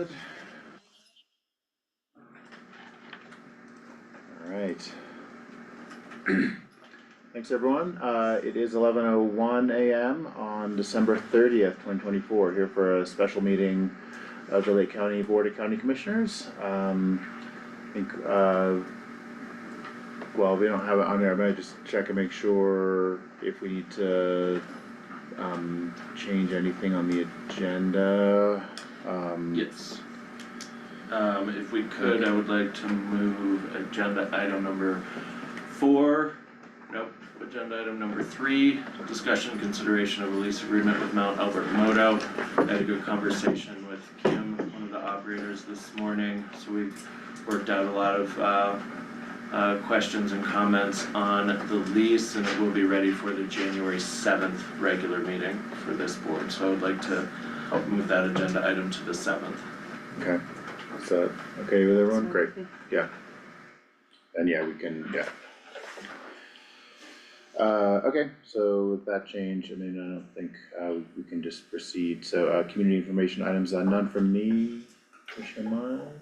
good. Alright. Thanks, everyone. It is 11:01 a.m. on December 30th, 2024, here for a special meeting of the Lake County Board of County Commissioners. I think, well, we don't have it on there, but I just check and make sure if we need to change anything on the agenda. Yes. If we could, I would like to move agenda item number 4, agenda item number 3, discussion consideration of a lease agreement with Mount Albert Moto. I had a good conversation with Kim, one of the operators this morning, so we've worked out a lot of questions and comments on the lease, and it will be ready for the January 7th regular meeting for this board, so I would like to move that agenda item to the 7th. Okay, is that okay with everyone? Great, yeah. And yeah, we can, yeah. Okay, so with that change, I mean, I don't think we can just proceed. So community information items, none from me, Commissioner Miles?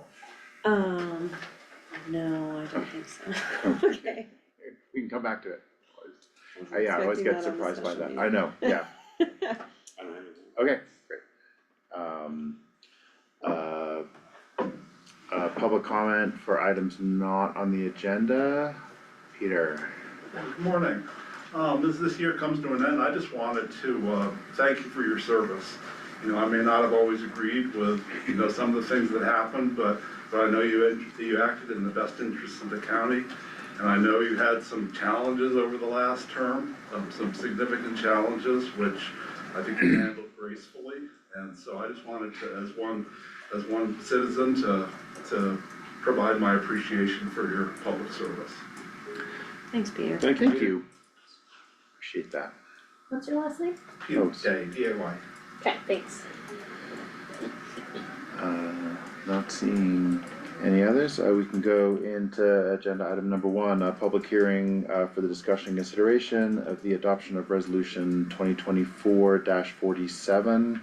No, I don't think so. Okay. We can come back to it. Yeah, I always get surprised by that, I know, yeah. I don't have anything. Okay, great. Public comment for items not on the agenda, Peter. Good morning. As this year comes to an end, I just wanted to thank you for your service. You know, I may not have always agreed with, you know, some of the things that happened, but I know you acted in the best interests of the county. And I know you had some challenges over the last term, some significant challenges, which I think you handled gracefully. And so I just wanted to, as one citizen, to provide my appreciation for your public service. Thanks, Peter. Thank you. Appreciate that. What's your last name? P-A-Y. Okay, thanks. Not seeing any others, we can go into agenda item number 1, a public hearing for the discussion and consideration of the adoption of resolution 2024-47,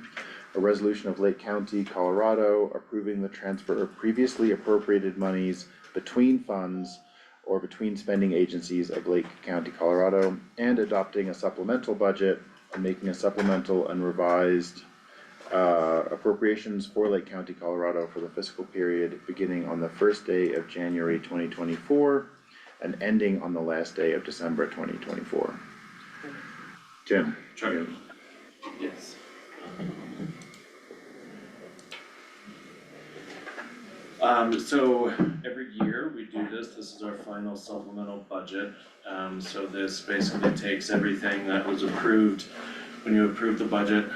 a resolution of Lake County, Colorado, approving the transfer of previously appropriated monies between funds or between spending agencies of Lake County, Colorado, and adopting a supplemental budget and making a supplemental and revised appropriations for Lake County, Colorado for the fiscal period beginning on the first day of January 2024 and ending on the last day of December 2024. Jim? Sure. Yes. So every year we do this is our final supplemental budget. So this basically takes everything that was approved when you approved the budget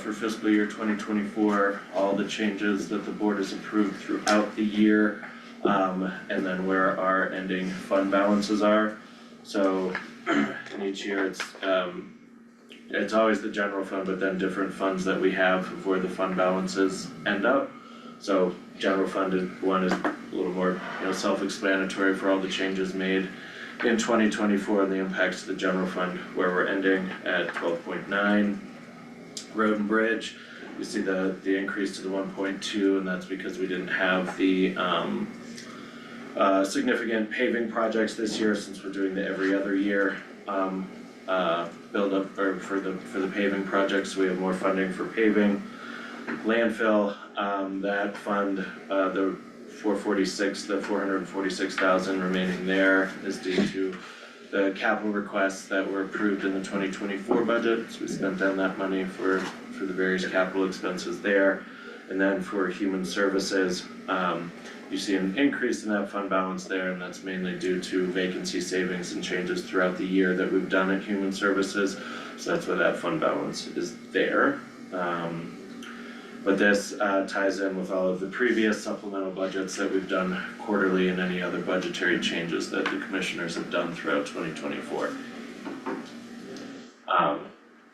for fiscal year 2024, all the changes that the board has approved throughout the year, and then where our ending fund balances are. So in each year it's always the general fund, but then different funds that we have of where the fund balances end up. So general fund one is a little more, self-explanatory for all the changes made in 2024 and the impacts to the general fund, where we're ending at 12.9. Road and bridge, you see the increase to the 1.2, and that's because we didn't have the significant paving projects this year, since we're doing the every other year build up or for the paving projects. We have more funding for paving. Landfill, that fund, the 446,000 remaining there is due to the capital requests that were approved in the 2024 budget. So we spent down that money for the various capital expenses there. And then for human services, you see an increase in that fund balance there, and that's mainly due to vacancy savings and changes throughout the year that we've done at human services. So that's why that fund balance is there. But this ties in with all of the previous supplemental budgets that we've done quarterly and any other budgetary changes that the commissioners have done throughout 2024.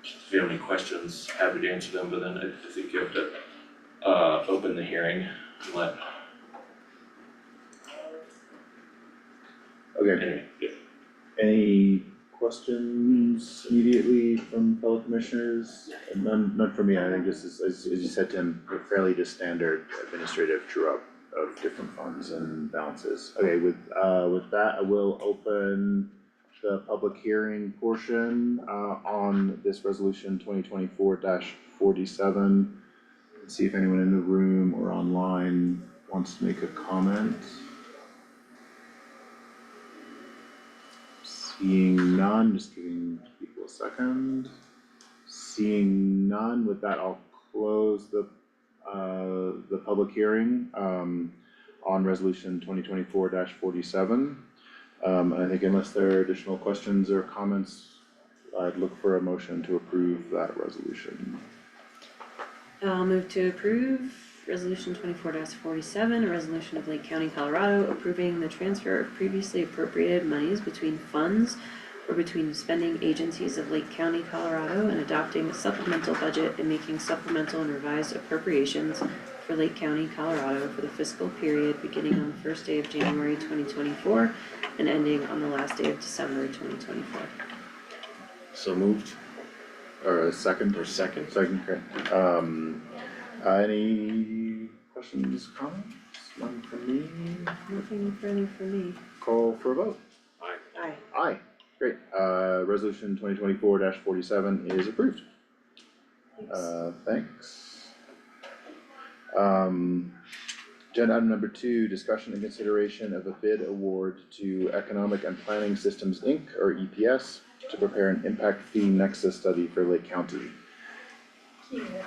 If you have any questions, happy to answer them, but then I think you have to open the hearing and let. Okay, Anyway, yeah. any questions immediately from fellow commissioners? None from me, I think this is, as you said, Tim, fairly just standard administrative true up of different funds and balances. Okay, with that, I will open the public hearing portion, on this resolution 2024-47. See if anyone in the room or online wants to make a comment. Seeing none, just giving people a second. Seeing none, with that, I'll close the public hearing, on resolution 2024-47. And I think unless there are additional questions or comments, I'd look for a motion to approve that resolution. I'll move to approve resolution 24-47, a resolution of Lake County, Colorado, approving the transfer of previously appropriated monies between funds or between spending agencies of Lake County, Colorado, and adopting a supplemental budget and making supplemental and revised appropriations for Lake County, Colorado for the fiscal period beginning on the first day of January 2024 and ending on the last day of December 2024. So moved. Or a second? Or second. Second, great. Any questions, comments? None from me? Nothing further for me. Call for a vote. Aye. Aye. Aye, great. Resolution 2024-47 is approved. Thanks. Agenda item number 2, discussion and consideration of a bid award to Economic and Planning Systems, Inc., or EPS, to prepare an impact fee nexus study for Lake County.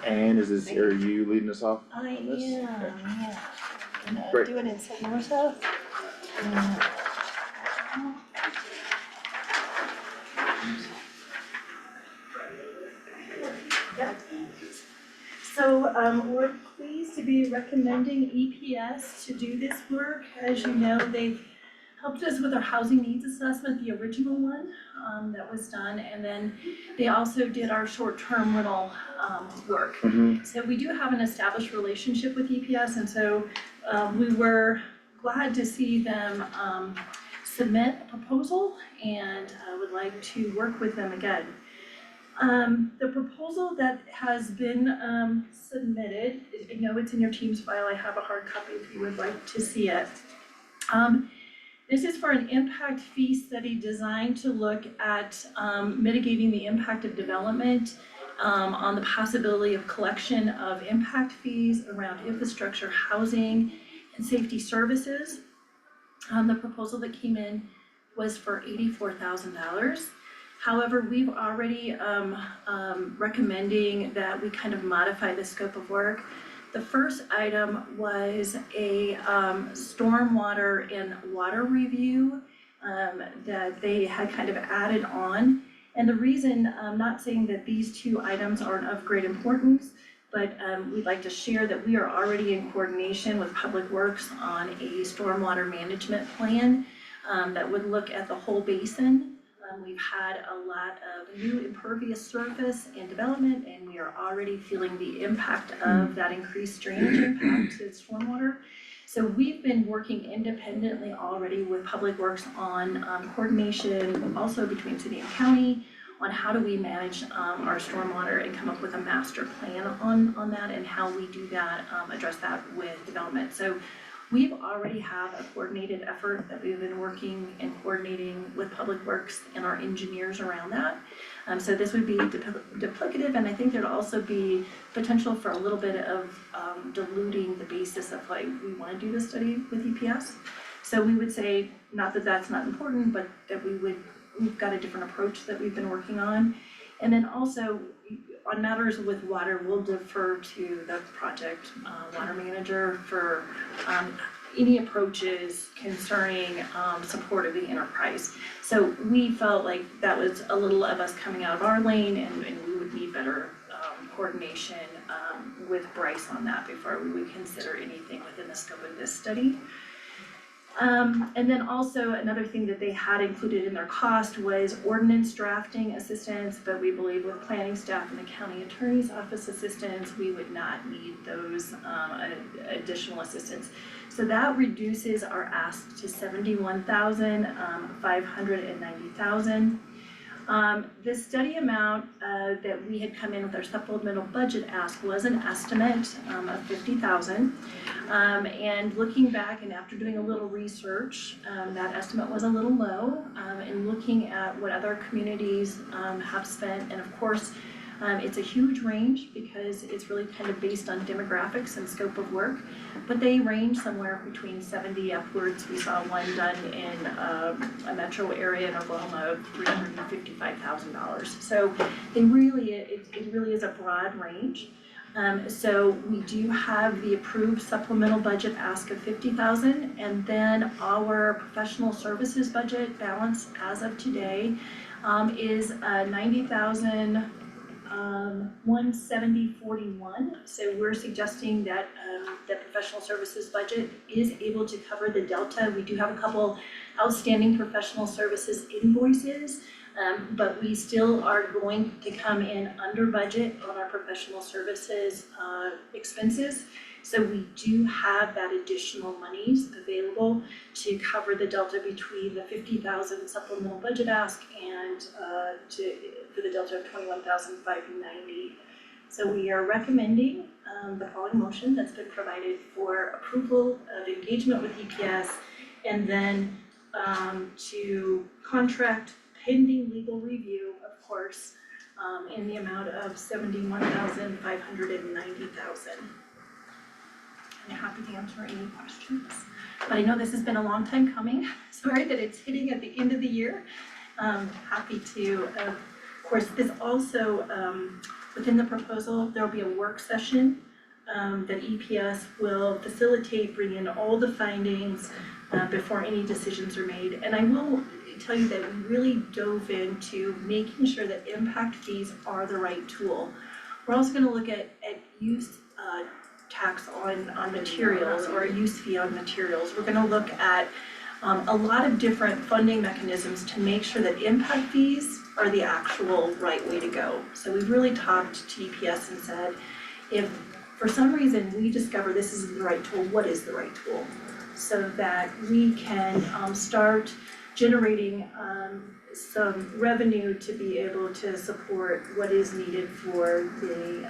And are you leading us off I on this? am, Okay. yeah. Gonna Great. do it in St. Martha. Yeah. So, we're pleased to be recommending EPS to do this work. As you know, they've helped us with our housing needs assessment, the original one, that was done, and then they also did our short-term rental, work. So we do have an established relationship with EPS, and so, we were glad to see them, submit a proposal, and I would like to work with them again. The proposal that has been, submitted, I know it's in your team's file, I have a hard copy if you would like to see it. This is for an impact fee study designed to look at mitigating the impact of development, on the possibility of collection of impact fees around infrastructure, housing, and safety services. The proposal that came in was for $84,000. However, we've already recommending that we kind of modify the scope of work. The first item was a stormwater and water review that they had kind of added on. And the reason, I'm not saying that these two items aren't of great importance, but we'd like to share that we are already in coordination with Public Works on a stormwater management plan that would look at the whole basin. We've had a lot of new impervious surface and development, and we are already feeling the impact of that increased drainage impact to stormwater. So we've been working independently already with Public Works on coordination, also between city and county, on how do we manage our stormwater and come up with a master plan on that and how we do that, address that with development. So we've already have a coordinated effort that we've been working and coordinating with Public Works and our engineers around that. So this would be duplicative, and I think there'd also be potential for a little bit of diluting the basis of like, we wanna do this study with EPS. So we would say, not that that's not important, but that we've got a different approach that we've been working on. And then also, on matters with water, we'll defer to the project water manager for any approaches concerning support of the enterprise. So we felt like that was a little of us coming out of our lane, and we would need better coordination with Bryce on that before we would consider anything within the scope of this study. And then also another thing that they had included in their cost was ordinance drafting assistance, but we believe with planning staff and the county attorney's office assistance, we would not need those additional assistance. So that reduces our ask to $71,590,000. The study amount, that we had come in with our supplemental budget ask was an estimate, of 50,000. And looking back and after doing a little research, that estimate was a little low, and looking at what other communities, have spent, and of course, it's a huge range because it's really kind of based on demographics and scope of work, but they range somewhere between 70 upwards. We saw one done in a metro area in Oklahoma of $355,000. So it really is a broad range. So we do have the approved supplemental budget ask of 50,000, and then our professional services budget balance as of today is 90,000. 170.41, so we're suggesting that the professional services budget is able to cover the delta. We do have a couple outstanding professional services invoices, but we still are going to come in under budget on our professional services expenses. So we do have that additional monies available to cover the delta between the 50,000 supplemental budget ask and for the delta of 21,590. So we are recommending the following motion that's been provided for approval of engagement with EPS, and then to contract pending legal review, of course, in the amount of 71,590,000. I'm happy to answer any questions, but I know this has been a long time coming. Sorry that it's hitting at the end of the year. Happy to, of course, this also, within the proposal, there'll be a work session that EPS will facilitate, bring in all the findings before any decisions are made. And I will tell you that we really dove into making sure that impact fees are the right tool. We're also gonna look at use tax on materials, or a use fee on materials. We're gonna look at a lot of different funding mechanisms to make sure that impact fees are the actual right way to go. So we've really talked to EPS and said, if for some reason we discover this isn't the right tool, what is the right tool? So that we can start generating some revenue to be able to support what is needed for the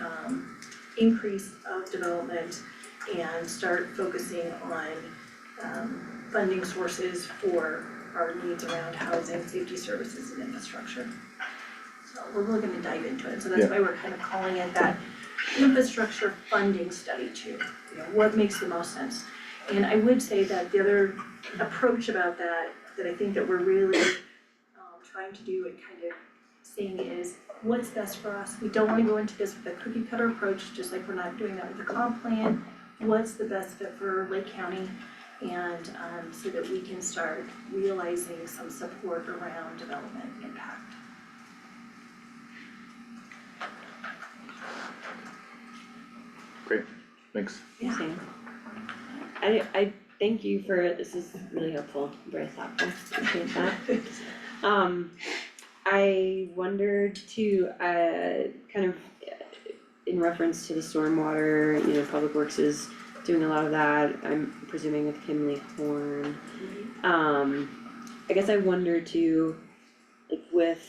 increase of development, and start focusing on funding sources for our needs around housing, safety services, and infrastructure. So we're really gonna dive into it, so that's why we're kind of calling it that infrastructure funding study too. You know, what makes the most sense? And I would say that the other approach about that I think that we're really trying to do and kind of saying is, what's best for us? We don't wanna go into this with a cookie cutter approach, just like we're not doing that with the comp plan. What's the best fit for Lake County? And so that we can start realizing some support around development impact. Great, thanks. Thanks, Sam. I thank you for, this is really helpful, very thoughtful, appreciate that. I wondered too, kind of in reference to the stormwater, you know, Public Works is doing a lot of that, I'm presuming with Kimley Horn. I guess I wonder too, like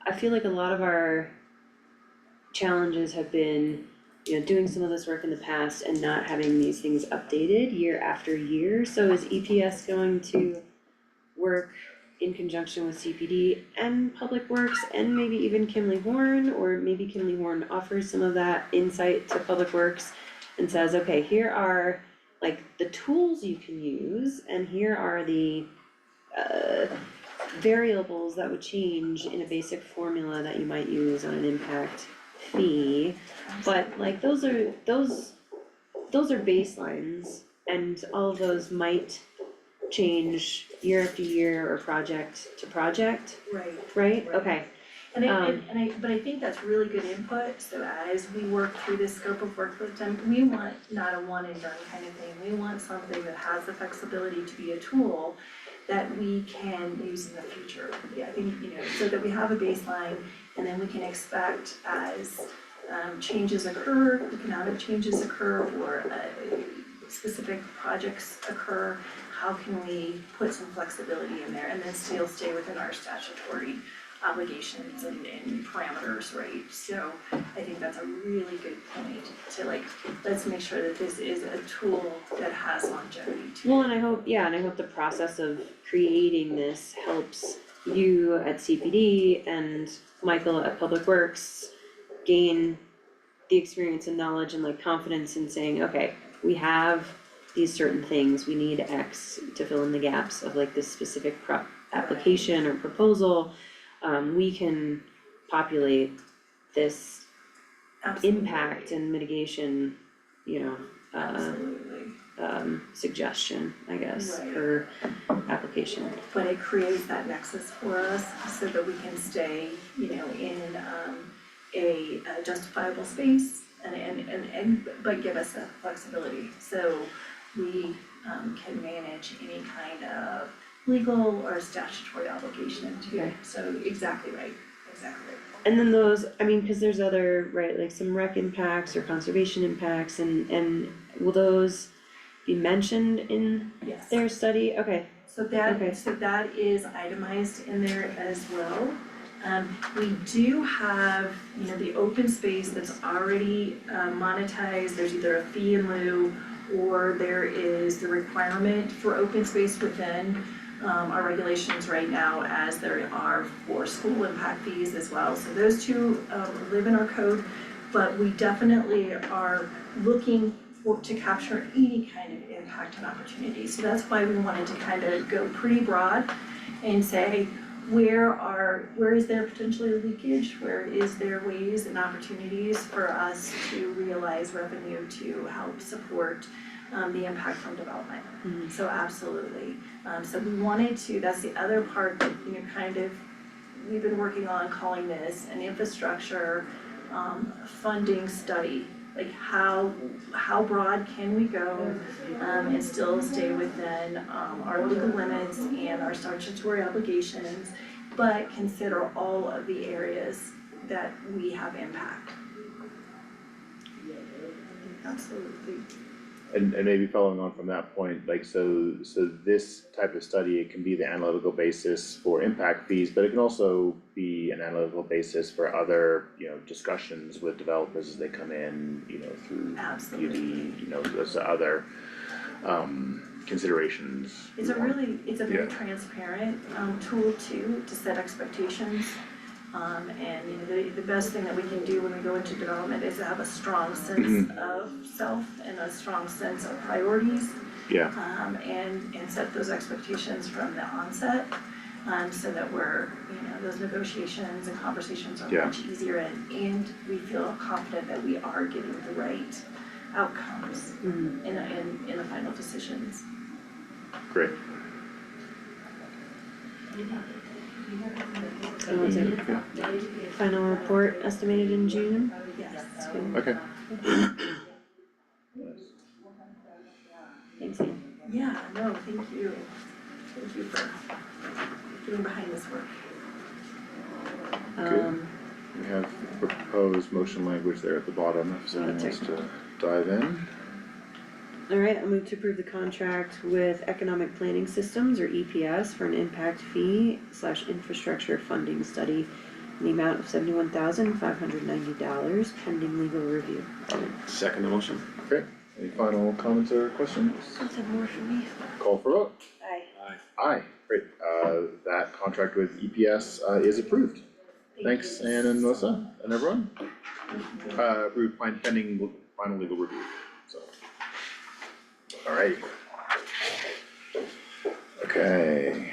I feel like a lot of our challenges have been, you know, doing some of this work in the past and not having these things updated year after year. So is EPS going to work in conjunction with CPD and Public Works and maybe even Kimley Horn, or maybe Kimley Horn offers some of that insight to Public Works and says, okay, here are like the tools you can use, and here are the variables that would change in a basic formula that you might use on an impact fee. But like those are baselines, and all of those might change year after year or project to project, Right. right? Right. Okay, But I think that's really good input, so as we work through this scope of work with them, we want not a one and done kind of thing. We want something that has the flexibility to be a tool that we can use in the future. Yeah, I think, you know, so that we have a baseline, and then we can expect as changes occur, economic changes occur, or specific projects occur, how can we put some flexibility in there and then still stay within our statutory obligations and parameters, right? So I think that's a really good point to like, let's make sure that this is a tool that has longevity to it. Well, and I hope the process of creating this helps you at CPD and Michael at Public Works gain the experience and knowledge and like confidence in saying, okay, we have these certain things, we need X to fill in the gaps of like this specific application or proposal. We can populate this Absolutely. impact and mitigation, Absolutely. suggestion, I guess, Right. for application. But it creates that nexus for us so that we can stay, in a justifiable space and but give us that flexibility. So we can manage any kind of legal or statutory obligation too. Okay. So exactly right. And then those, cause there's other, right, like some rec impacts or conservation impacts and will those be mentioned in Yes. their study? Okay, So that, Okay. so that is itemized in there as well. We do have, the open space that's already monetized, there's either a fee in lieu or there is the requirement for open space within our regulations right now as there are for school impact fees as well. So those two live in our code, but we definitely are looking to capture any kind of impact and opportunity. So that's why we wanted to kind of go pretty broad and say, where is there potentially leakage? Where is there ways and opportunities for us to realize revenue to help support the impact from development? So absolutely. So we wanted to, that's the other part that, we've been working on calling this an infrastructure funding study. Like how broad can we go and still stay within our legal limits and our statutory obligations, but consider all of the areas that we have impact. Absolutely. And maybe following on from that point, like, so this type of study, it can be the analytical basis for impact fees, but it can also be an analytical basis for other, discussions with developers as they come in, through Absolutely. beauty, those other considerations. It's a very Yeah. transparent tool too, to set expectations. And the best thing that we can do when we go into development is to have a strong sense of self and a strong sense of priorities. Yeah, And set those expectations from the onset, so that we're, those negotiations and conversations are Yeah. much easier and we feel confident that we are getting the right outcomes in the final decisions. great. so is it final report estimated in June? Yes. That's good. Okay. Thanks, Ian. Yeah, no, thank you. Thank you for getting behind this work. Good. We have proposed motion language there at the bottom, if someone that's wants to dive in. Alright, I'll move to approve the contract with Economic Planning Systems, or EPS, for an impact fee / infrastructure funding study in the amount of $71,590 pending legal review. Second the motion? Okay, any final comments or questions? Nothing more for me. Call for vote. Aye. Aye. Aye, great, that contract with EPS is approved. Thanks, Ann and Melissa and everyone. Approved pending final legal review, so. Alright. Okay.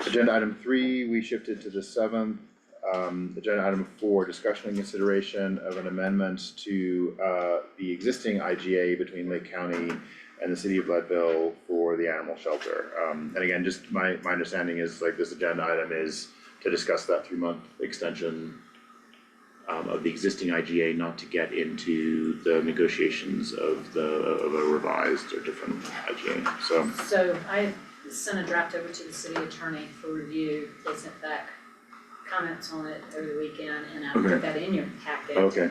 Agenda item 3, we shifted to the 7th. Agenda item 4, discussion and consideration of an amendment to the existing IGA between Lake County and the city of Leadville for the animal shelter. And again, just my understanding is like this agenda item is to discuss that 3-month extension of the existing IGA, not to get into the negotiations of a revised or different IGA, so. So I sent a draft over to the city attorney for review, they sent back comments on it over the weekend, and I Okay. put that in your packet. Okay,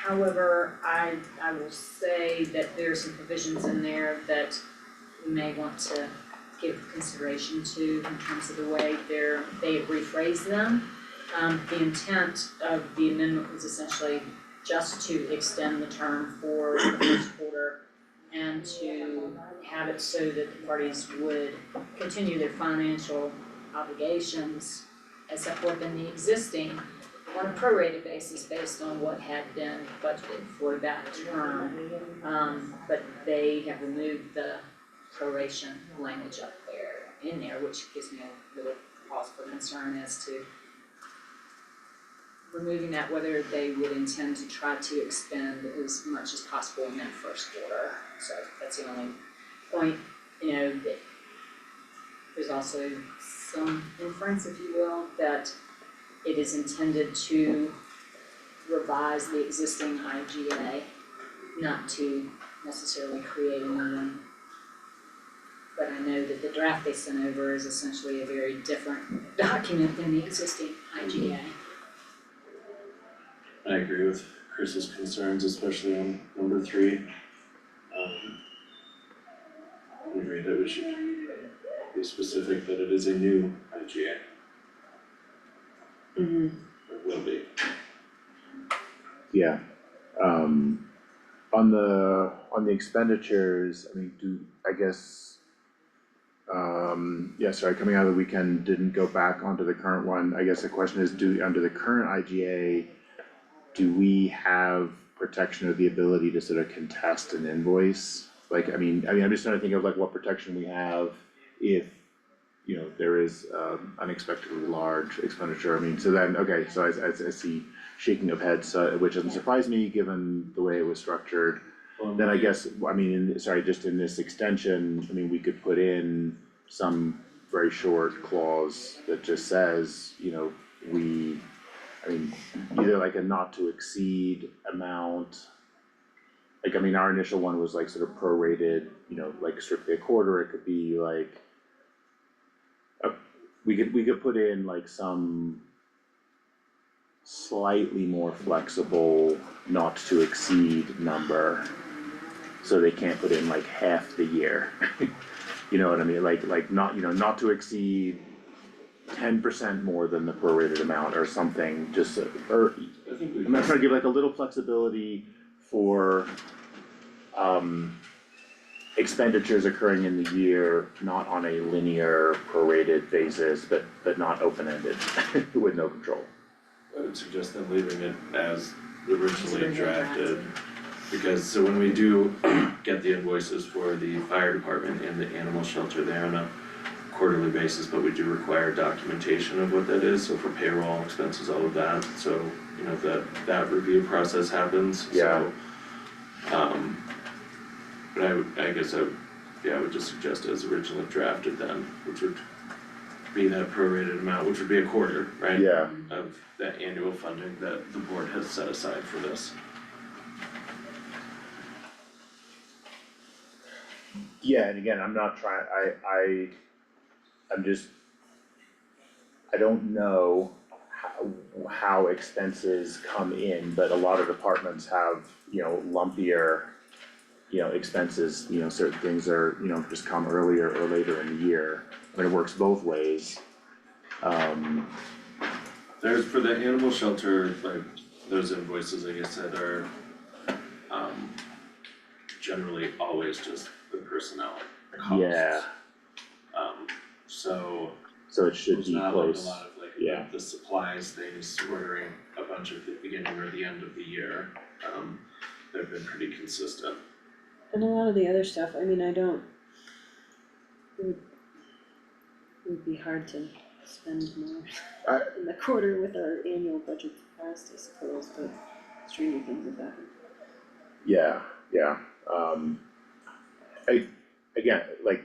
However, I will say that there are some provisions in there that we may want to give consideration to in terms of the way they have rephrased them. The intent of the amendment was essentially just to extend the term for the first quarter and to have it so that the parties would continue their financial obligations as set forth in the existing on a prorated basis based on what had been budgeted for that term. But they have removed the proration language up there, in there, which gives me a little pause for concern as to removing that, whether they would intend to try to expend as much as possible in that first quarter. So that's the only point, that there's also some inference, if you will, that it is intended to revise the existing IGA, not to necessarily create a new one. But I know that the draft they sent over is essentially a very different document than the existing IGA. I agree with Chris's concerns, especially on number 3. I agree that we should be specific that it is a new IGA, or will be. Yeah, on the expenditures, I mean, sorry, coming out of the weekend, didn't go back onto the current one. I guess the question is, under the current IGA, do we have protection or the ability to sort of contest an invoice? Like, I mean, I'm just trying to think of like what protection we have if, there is unexpectedly large expenditure. I mean, so then, okay, so I see shaking of heads, which doesn't surprise me given the way it was structured. Then I guess, just in this extension, I mean, we could put in some very short clause that just says, either like a not to exceed amount. Like, I mean, our initial one was like sort of prorated, like strictly a quarter, it could be like, we could put in like some slightly more flexible not to exceed number. So they can't put in like half the year, you know what I mean, like not, not to exceed 10% more than the prorated amount or something, just, or, I think we I'm not trying to give like a little flexibility for, expenditures occurring in the year, not on a linear prorated basis, but not open-ended, with no control. I would suggest them leaving it as originally drafted. Because, so when we do get the invoices for the fire department and the animal shelter, they're on a quarterly basis, but we do require documentation of what that is, so for payroll expenses, all of that, so, that review process happens, so. But I guess I would just suggest as originally drafted then, which would be that prorated amount, which would be a quarter, right? Yeah. Of that annual funding that the board has set aside for this. Yeah, and again, I'm not trying, I don't know how expenses come in, but a lot of departments have, lumpier, expenses, certain things are, just come earlier or later in the year. I mean, it works both ways. There's, for the animal shelter, like, those invoices, like I said, are, generally always just the personnel costs. Yeah, So so it should there's be not like a close, lot of like yeah. the supplies things, ordering a bunch at the beginning or the end of the year. They've been pretty consistent. And a lot of the other stuff, I mean, it would be hard to spend more in the quarter with our annual budget passed, I suppose, but stranger things have happened. Yeah. Again, like,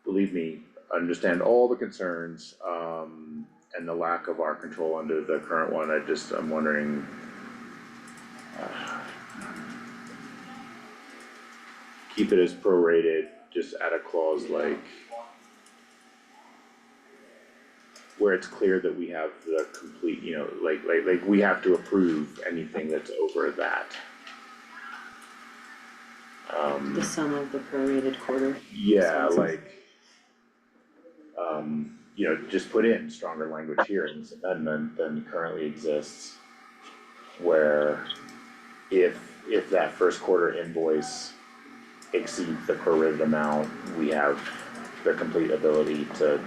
believe me, understand all the concerns, and the lack of our control under the current one. I'm wondering, keep it as prorated, just add a clause like where it's clear that we have the complete, like we have to approve anything that's over that. The sum of the prorated quarter. Yeah, expenses. like, you know, just put in stronger language here in this amendment than currently exists. Where if that first quarter invoice exceeds the prorated amount, we have the complete ability to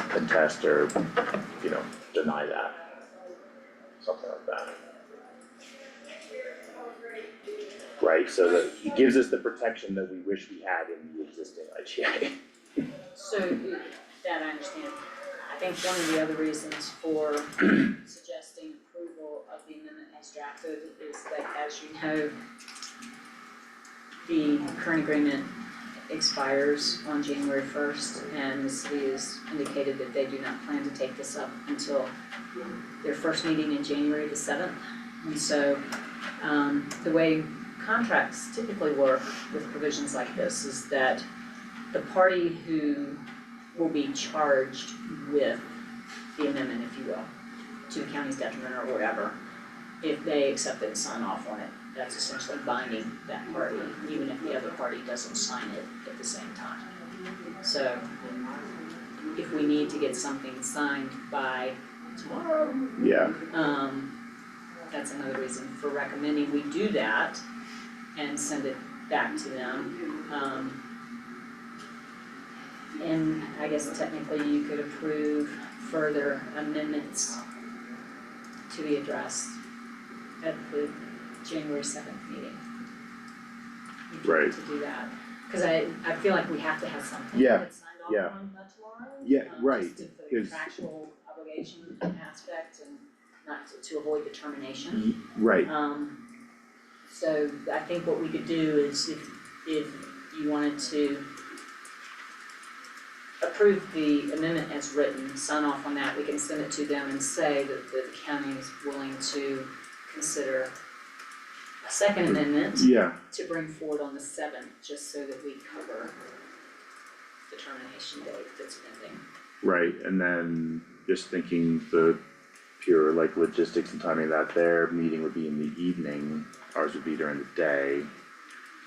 contest or, you know, deny that. Something like that. Right, so that it gives us the protection that we wish we had in the existing IGA. So, that I understand. I think one of the other reasons for suggesting approval of the amendment as drafted is that, as you know, the current agreement expires on January 1st, and the city has indicated that they do not plan to take this up until their first meeting in January the 7th. And so, the way contracts typically work with provisions like this is that the party who will be charged with the amendment, if you will, to the county's detriment or whatever, if they accept it and sign off on it, that's essentially binding that party, even if the other party doesn't sign it at the same time. So, if we need to get something signed by tomorrow, Yeah, that's another reason for recommending we do that and send it back to them. And I guess technically you could approve further amendments to be addressed at the January 7th meeting. If you Right. want to do that, cause I feel like we have to have something Yeah, that's signed off yeah. on by tomorrow. Yeah, right, Just for the 'cause- contractual obligation aspect and not to avoid the termination. right, So I think what we could do is if you wanted to approve the amendment as written, sign off on that, we can send it to them and say that the county is willing to consider a second amendment yeah, to bring forward on the 7th, just so that we cover the termination date that's pending. right, and then just thinking the pure like logistics and timing of that, their meeting would be in the evening, ours would be during the day.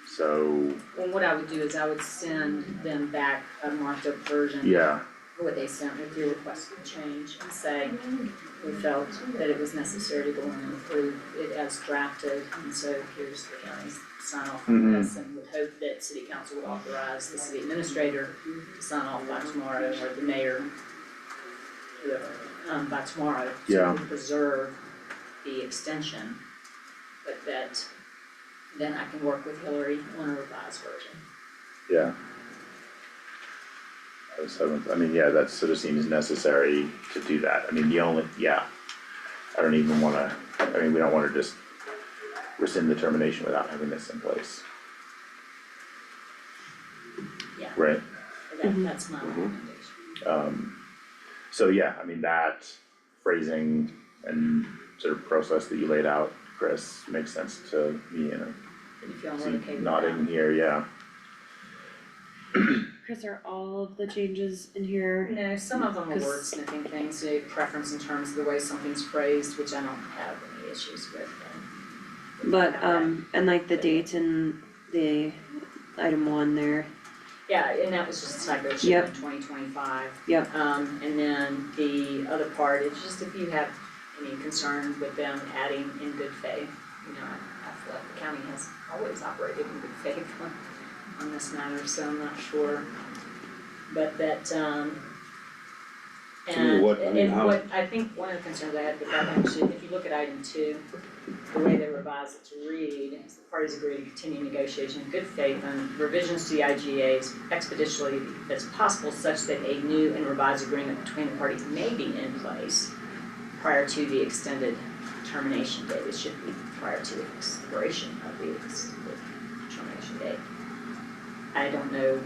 So, Well, what I would do is I would send them back a marked up version. yeah, What they sent with your requested change and say, we felt that it was necessary to go in and approve it as drafted, and so here's the county's sign off on this, and would hope that city council would authorize the city administrator to sign off by tomorrow, or the mayor, whoever, by tomorrow, Yeah. to preserve the extension, but that then I can work with Hillary on a revised version. yeah. The 7th, I mean, yeah, that sort of seems necessary to do that, I mean, I don't even wanna, I mean, we don't wanna just rescind the termination without having this in place. Yeah. Right? That's my recommendation. So yeah, I mean, that phrasing and sort of process that you laid out, Chris, makes sense to me, and If y'all are I okay see with nodding here, yeah. Chris, are all of the changes in here? No, some of them are 'Cause- wordsmithing things, a preference in terms of the way something's phrased, which I don't have any issues with. But, and like the date in the item 1 there, Yeah, and that was just a typo, it should Yep. have been 2025. Yep. And then the other part is just if you have any concern with them adding in good faith, you know, I feel like the county has always operated in good faith on this matter, so I'm not sure. But that, and, what- I mean, and how- what, I think one of the concerns I had with that actually, if you look at item 2, the way they revised it to read, is the parties agree to continue negotiation in good faith on revisions to the IGAs expeditiously as possible such that a new and revised agreement between the parties may be in place prior to the extended termination date. It should be prior to the expiration of the extended termination date. I don't know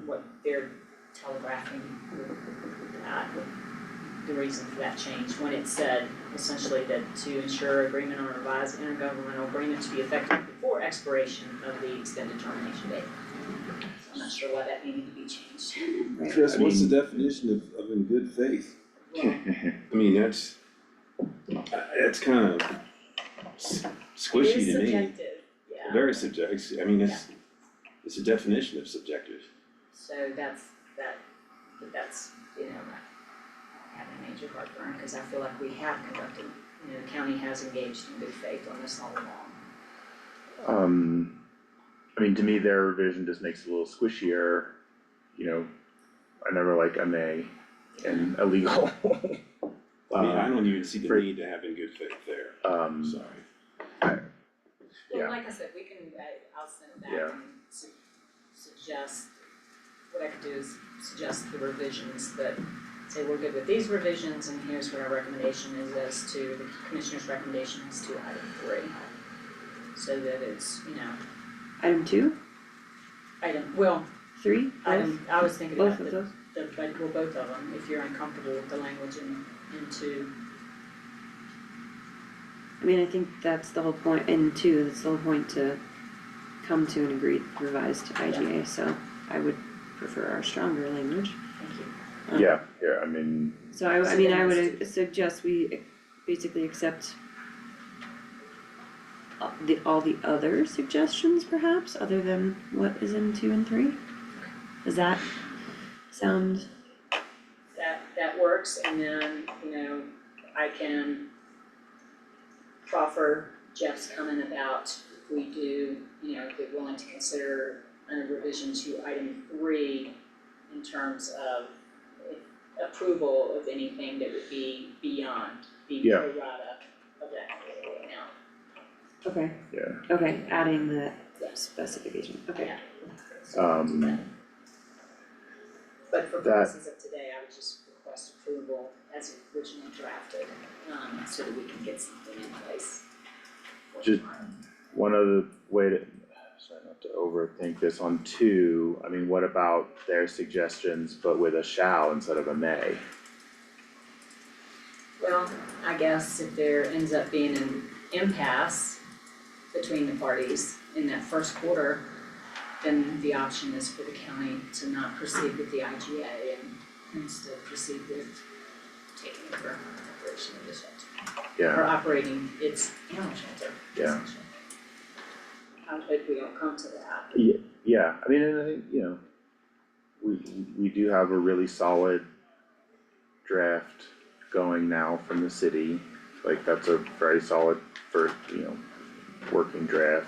what they're telegraphing the reason for that change, when it said essentially that to ensure agreement on a revised intergovernmental agreement to be effective before expiration of the extended termination date. I'm not sure why that needed to be changed. Chris, I what's the mean- definition of in good faith? Well, I mean, that's kind of it squishy is to me. subjective, yeah. very subjective, I mean, it's a definition of subjective. So that's, you know, having a major heartburn, cause I feel like we have conducted, you know, the county has engaged in good faith on this all along. I mean, to me, their revision just makes it a little squishier, you know, I never like a may and illegal. I mean, I don't even see the for- need to have in good faith there, sorry. Yeah. Well, like I said, we can, I'll send it Yeah. back and suggest, what I could do is suggest the revisions that say we're good with these revisions and here's what our recommendation is as to, the commissioner's recommendation as to item 3. So that it's, you know, Item 2, well, 3, both, I was thinking about both of those? both of them, if you're uncomfortable with the language in 2. I mean, I think that's the whole point, and 2, that's the whole point to come to an agreed revised IGA, so I would prefer our stronger language. Thank you. Yeah, I mean, So I So mean, then I it's- would suggest we basically accept all the other suggestions perhaps, other than what is in 2 and 3? Does that sound, That works, and then, you know, I can proffer Jeff's comment about if we do, you know, if we're willing to consider a revision to item 3 in terms of approval of anything that would be beyond the Yeah. pro rata of that amount. okay, yeah, okay, adding that Yeah. specification, okay. Yeah. So, but for that- purposes of today, I would just request approval as originally drafted, so that we can get something in place. for Just- tomorrow. one other way to, sorry not to overthink this on 2, I mean, what about their suggestions, but with a shall instead of a may? Well, I guess if there ends up being an impasse between the parties in that first quarter, then the option is for the county to not proceed with the IGA and instead proceed with taking over operation of the shelter, or Yeah, operating its animal shelter, Yeah. essentially. I hope we don't come to that. yeah, I mean, and I think, you know, we do have a really solid draft going now from the city, like, that's a very solid first, you know, working draft.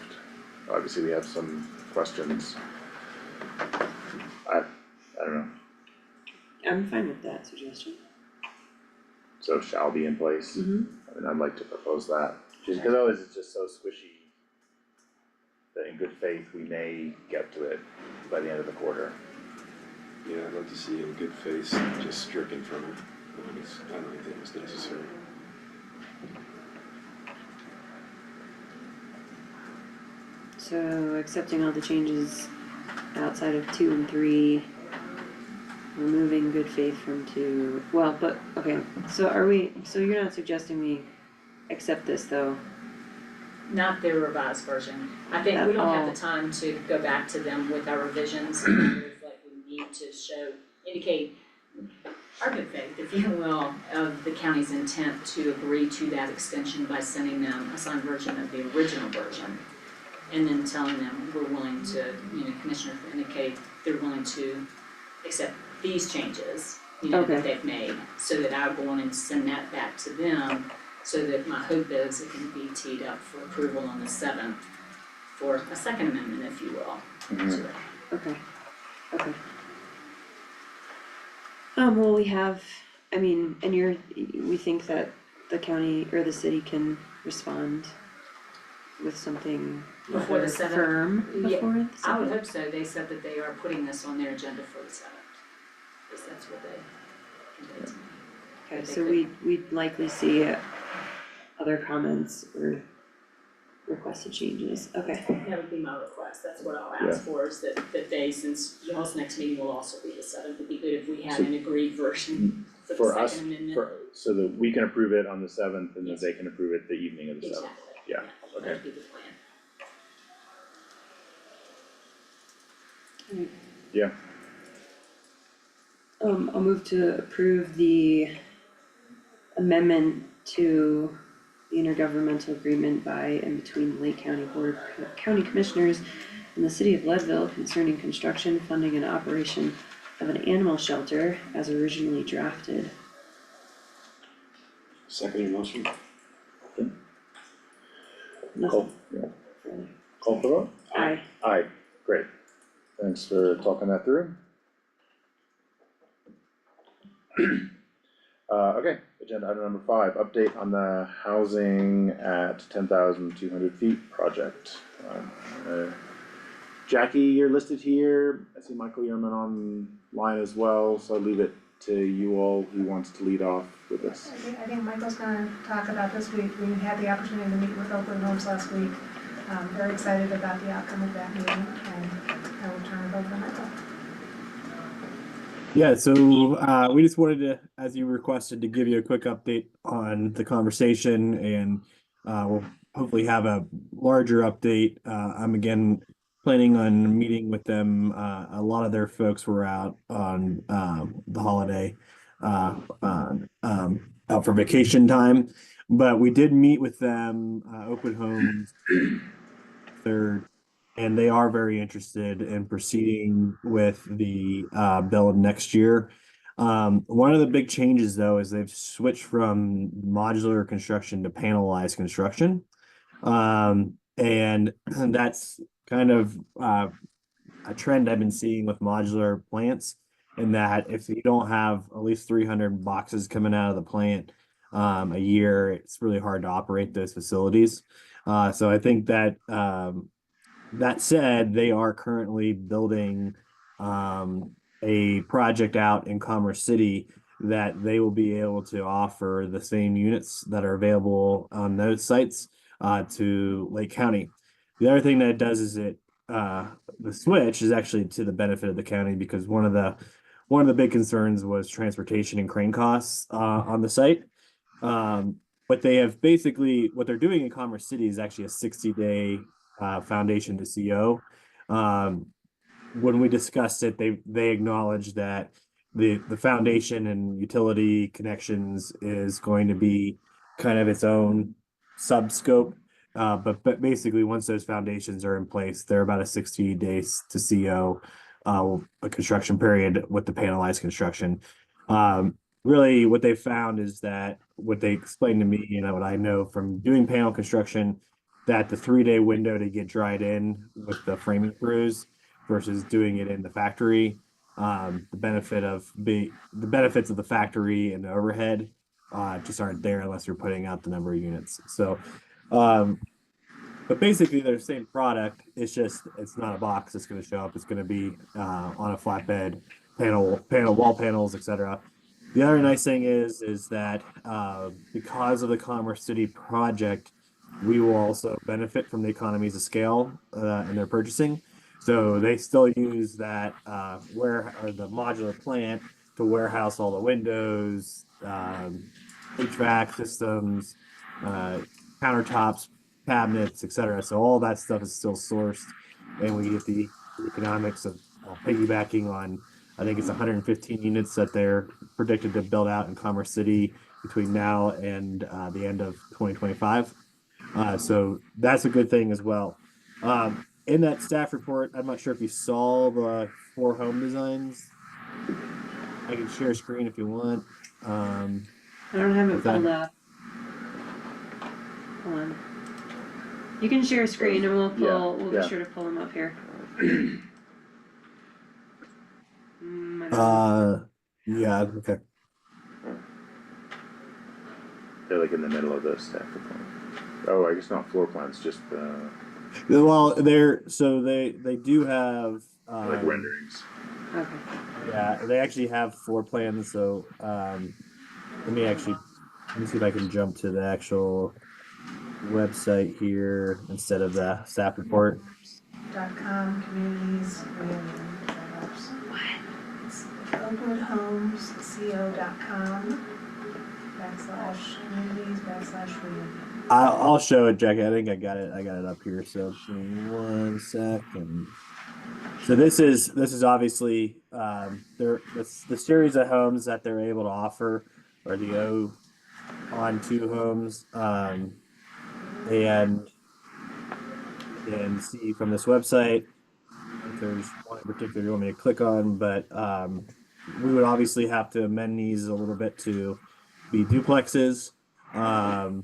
Obviously, we have some questions. I don't know, I'm fine with that suggestion. so shall be in place. Mm-hmm. I mean, I'd like to propose that, just because otherwise it's just so squishy that in good faith, we may get to it by the end of the quarter. Yeah, I'd like to see in good faith just stricken from it, I don't think it's necessary. So accepting all the changes outside of 2 and 3, removing good faith from 2, well, but, okay, so so you're not suggesting we accept this though? Not their revised version. I think we don't have the time to go back to them with our revisions. And I feel like we need to indicate our good faith, if you will, of the county's intent to agree to that extension by sending them a signed version of the original version. And then telling them we're willing to, you know, commissioners indicate they're willing to accept these changes, you know, that they've made. So that I'll go on and send that back to them, so that my hope is it can be teed up for approval on the 7th for a second amendment, if you will, to it. Okay, okay. Well, we have, I mean, and we think that the county or the city can respond with something Before the 7th? firm Yeah, before the 7th? I would hope so. They said that they are putting this on their agenda for the 7th. Because that's what they conveyed to me. Okay, they so could- we'd likely see other comments or requested changes, okay. That would be my request. That's what I'll ask for, is that they, since y'all's next meeting will also be the 7th, it'd be good if we had So- an agreed version for For the us, second amendment. so that we can approve it on the 7th and that Yes. they can approve it the evening of the 7th. Exactly. Yeah, okay. That'd be the plan. Yeah, I'll move to approve the amendment to the intergovernmental agreement by and between the Lake County Board of County Commissioners and the City of Leadville concerning construction, funding, and operation of an animal shelter as originally drafted. Second motion? Call, yeah, call for vote? Aye. Aye, great. Thanks for talking that through. Okay, agenda item number 5, update on the housing at 10,200 feet project. Jackie, you're listed here. I see Michael Yerman online as well, so I'll leave it to you all who wants to lead off with this. I think Michael's gonna talk about this. We had the opportunity to meet with Oakland Homes last week. Very excited about the outcome of that meeting, and I will turn it over to Michael. Yeah, so we just wanted to, as you requested, to give you a quick update on the conversation, and we'll hopefully have a larger update. I'm again planning on meeting with them. A lot of their folks were out on the holiday, out for vacation time, but we did meet with them, Oakwood Homes, third. And they are very interested in proceeding with the build next year. One of the big changes, though, is they've switched from modular construction to panelized construction. And that's kind of a trend I've been seeing with modular plants, in that if you don't have at least 300 boxes coming out of the plant a year, it's really hard to operate those facilities. So I think that that said, they are currently building a project out in Commerce City that they will be able to offer the same units that are available on those sites to Lake County. The other thing that it does is the switch is actually to the benefit of the county, because one of the big concerns was transportation and crane costs on the site. What they're doing in Commerce City is actually a 60-day foundation to CO. When we discussed it, they acknowledged that the foundation and utility connections is going to be kind of its own sub scope. But basically, once those foundations are in place, they're about a 60 days to CO a construction period with the panelized construction. Really, what they found is that what they explained to me, what I know from doing panel construction, that the 3-day window to get dried in with the framing crews versus doing it in the factory, the benefits of the factory and the overhead just aren't there unless you're putting out the number of units. So, but basically they're the same product. It's just, it's not a box that's going to show up. It's going to be on a flatbed wall panels, etc. The other nice thing is that because of the Commerce City project, we will also benefit from the economies of scale in their purchasing. So they still use that the modular plant to warehouse all the windows, HVAC systems, countertops, cabinets, etc. So all that stuff is still sourced, and we get the economics of piggybacking on, I think it's 115 units that they're predicted to build out in Commerce City between now and the end of 2025. So that's a good thing as well. In that staff report, I'm not sure if you saw the 4 home designs. I can share a screen if you want. I don't have it pulled up. Hold on. You can share a screen and we'll be sure to pull them up here. Yeah, okay. They're like in the middle of the staff report. Oh, I guess not floor plans, just Well, they do have like renderings. Okay. Yeah, they actually have floor plans. So let me see if I can jump to the actual website here instead of the staff report. .com, communities, it's oakwoodhomesco.com /communities/reunion. I'll show it, Jackie. I think I got it up here. So give me 1 second. So this is obviously the series of homes that they're able to offer are the on 2 homes. And see from this website if there's one in particular you want me to click on, but we would obviously have to amend these a little bit to be duplexes to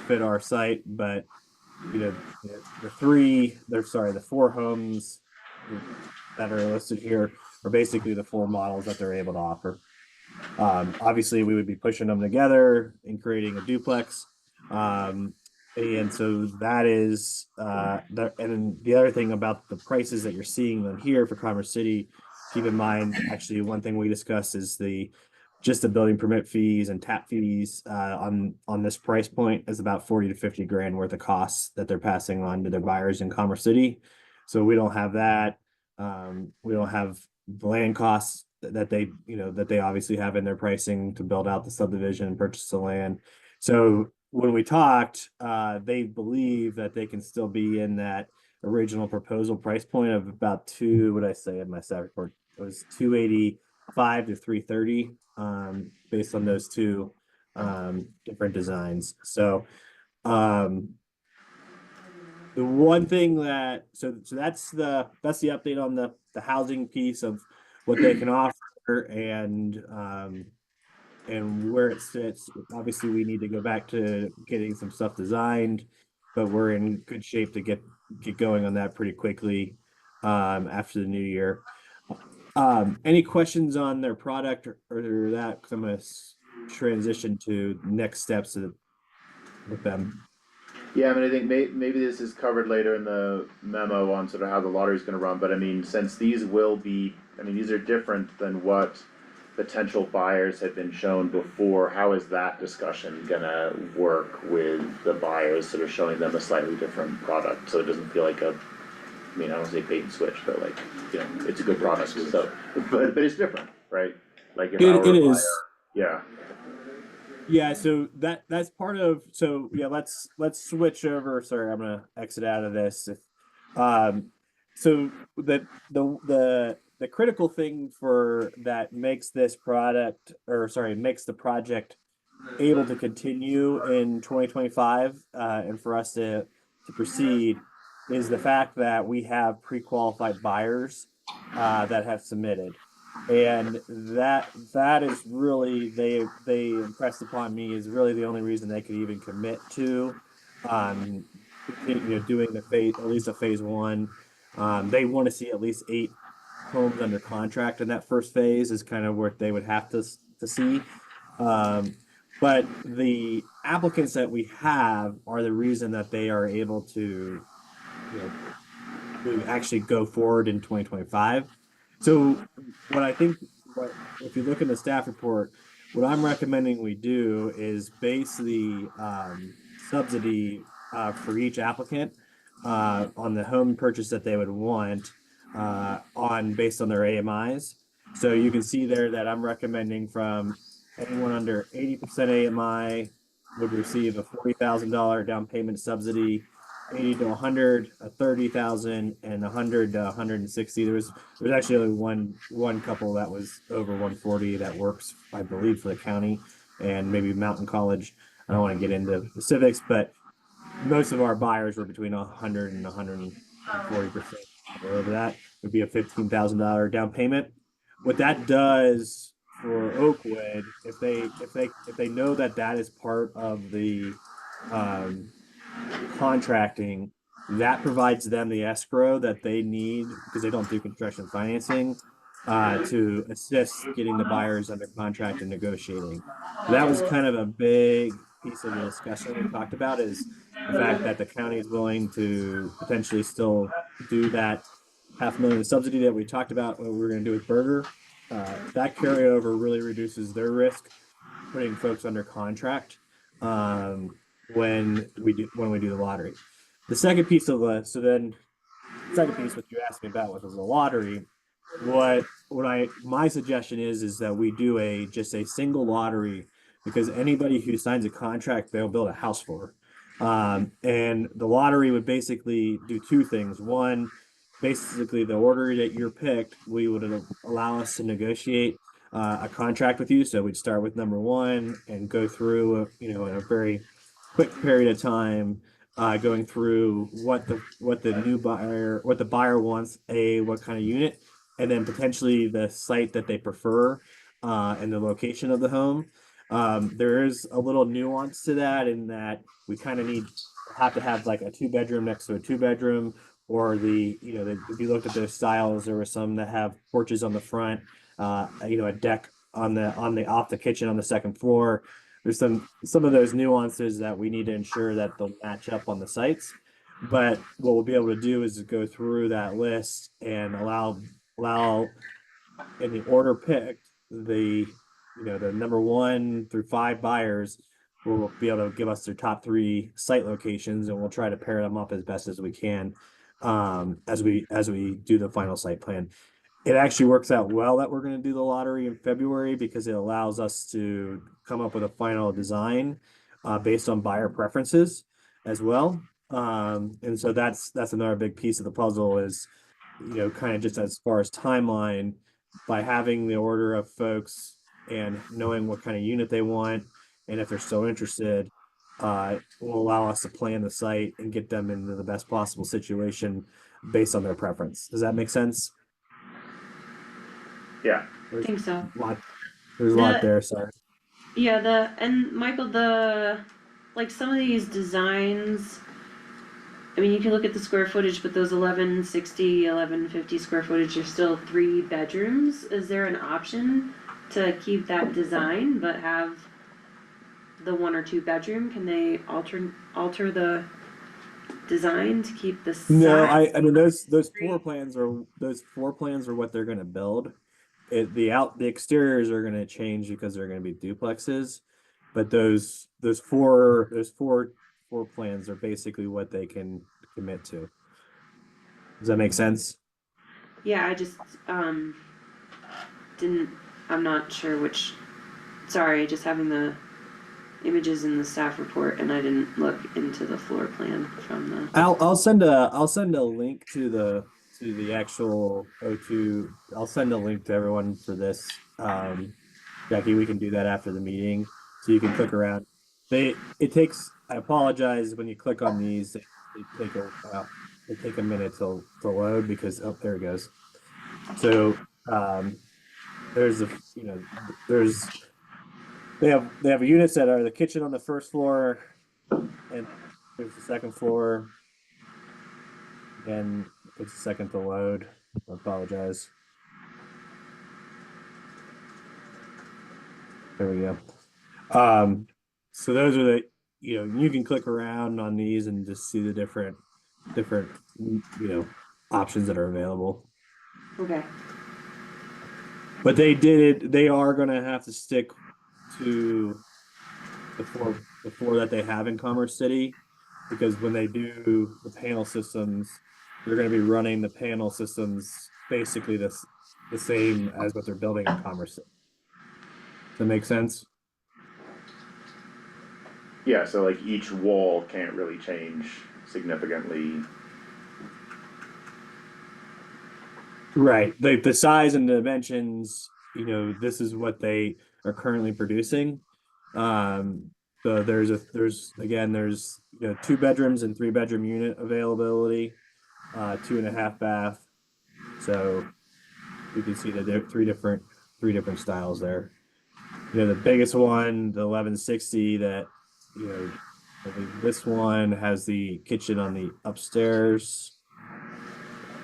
fit our site, but the 4 homes that are listed here are basically the 4 models that they're able to offer. Obviously, we would be pushing them together and creating a duplex. And so that is and the other thing about the prices that you're seeing on here for Commerce City, keep in mind, actually, one thing we discussed is just the building permit fees and tap fees on this price point is about 40 to 50 grand worth of costs that they're passing on to their buyers in Commerce City. So we don't have that. We don't have the land costs that they obviously have in their pricing to build out the subdivision and purchase the land. So when we talked, they believe that they can still be in that original proposal price point of about what did I say in my staff report? It was 285 to 330, based on those two different designs. So the one thing that that's the update on the housing piece of what they can offer and where it sits. Obviously, we need to go back to getting some stuff designed, but we're in good shape to get going on that pretty quickly after the new year. Any questions on their product or that? Because I'm going to transition to next steps with them. Yeah, I mean, I think maybe this is covered later in the memo on sort of how the lottery's gonna run, but I mean, since these will be, I mean, these are different than what potential buyers had been shown before, how is that discussion gonna work with the buyers, sort of showing them a slightly different product, so it doesn't feel like I mean, I don't say bait and switch, but like, it's a good product, so, but it's different, right? Like if I were a It buyer, is. yeah. Yeah, so that's part of, so yeah, let's switch over. Sorry, I'm gonna exit out of this. So the critical thing for that makes this product, or sorry, makes the project able to continue in 2025 and for us to proceed is the fact that we have pre-qualified buyers that have submitted. And that is really, they impressed upon me, is really the only reason they could even commit to doing the phase, at least a phase one. They want to see at least 8 homes under contract in that first phase is kind of what they would have to see. But the applicants that we have are the reason that they are able to actually go forward in 2025. So if you look in the staff report, what I'm recommending we do is base the subsidy for each applicant on the home purchase that they would want based on their AMIs. So you can see there that I'm recommending from anyone under 80% AMI would receive a $40,000 down payment subsidy, 80 to 100, a 30,000, and 100 to 160. There's actually only one couple that was over 140 that works, I believe, for the county and maybe Mountain College. I don't want to get into specifics, but most of our buyers were between 100 and 140%. Over that would be a $15,000 down payment. What that does for Oakwood, if they know that is part of the contracting, that provides them the escrow that they need because they don't do construction financing to assist getting the buyers under contract and negotiating. So that was kind of a big piece of the discussion we talked about, is the fact that the county is willing to potentially still do that $500,000 subsidy that we talked about what we were going to do with Burger. That carryover really reduces their risk putting folks under contract when we do the lottery. The second piece of the second piece, what you asked me about, was the lottery. My suggestion is that we do just a single lottery, because anybody who signs a contract, they'll build a house for. And the lottery would basically do 2 things. One, basically the order that you're picked, we would allow us to negotiate a contract with you. So we'd start with number one and go through, in a very quick period of time, going through what the buyer wants, what kind of unit, and then potentially the site that they prefer, and the location of the home. There is a little nuance to that in that we kind of have to have like a 2-bedroom next to a 2-bedroom, or if you looked at those styles, there were some that have porches on the front, a deck on the off the kitchen on the second floor. There's some of those nuances that we need to ensure that they'll match up on the sites. But what we'll be able to do is go through that list and allow in the order picked, the number 1 through 5 buyers will be able to give us their top 3 site locations, and we'll try to pair them up as best as we can, as we do the final site plan. It actually works out well that we're going to do the lottery in February, because it allows us to come up with a final design based on buyer preferences as well. And so that's another big piece of the puzzle is, kind of just as far as timeline, by having the order of folks and knowing what kind of unit they want, and if they're still interested, will allow us to plan the site and get them into the best possible situation based on their preference. Does that make sense? Yeah. I think so. There's a lot there, sorry. Yeah, and Michael, like some of these designs, I mean, you can look at the square footage, but those 1160, 1150 square footage are still 3 bedrooms. Is there an option to keep that design but have the 1 or 2 bedroom? Can they alter the design to keep the size? No, I mean those floor plans are what they're gonna build. The exteriors are gonna change because they're gonna be duplexes, but those four floor plans are basically what they can commit to. Does that make sense? Yeah, I just I'm not sure which. Sorry, just having the images in the staff report, and I didn't look into the floor plan from the. I'll send a link to the actual O2. I'll send a link to everyone for this. Jackie, we can do that after the meeting, so you can click around. I apologize when you click on these, they take a minute to load because, oh, there it goes. So, there's they have units that are the kitchen on the first floor, and there's the second floor. Again, it takes a second to load. I apologize. There we go. So those are you can click around on these and just see the different options that are available. Okay. But they are gonna have to stick to the four that they have in Commerce City, because when they do the panel systems, they're gonna be running the panel systems basically the same as what they're building in Commerce City. Does that make sense? Yeah, so like each wall can't really change significantly. Right. The size and dimensions, this is what they are currently producing. So there's 2 bedrooms and 3-bedroom unit availability, 2.5 bath. So you can see that there are three different styles there. The biggest one, the 1160, that, I think this one has the kitchen on the upstairs,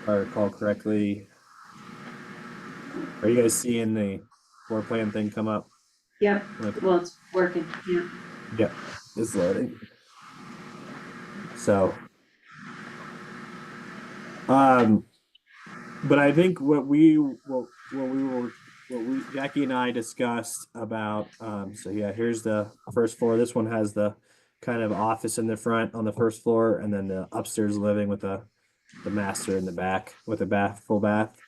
if I recall correctly. Are you guys seeing the floor plan thing come up? Yeah. Well, it's working. Yeah. Yeah, it's loading. So, but I think Jackie and I discussed about, so yeah, here's the first floor. This one has the kind of office in the front on the first floor, and then the upstairs living with the master in the back with a full bath.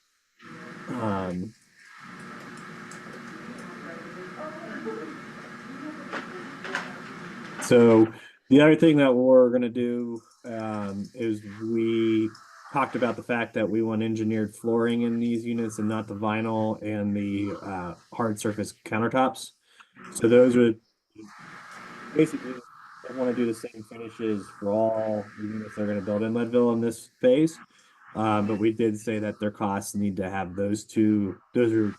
So the other thing that we're gonna do is we talked about the fact that we want engineered flooring in these units and not the vinyl and the hard surface countertops. So those are basically, I want to do the same finishes for all the units they're going to build in Leadville in this phase. But we did say that their costs need to have those two. Those are,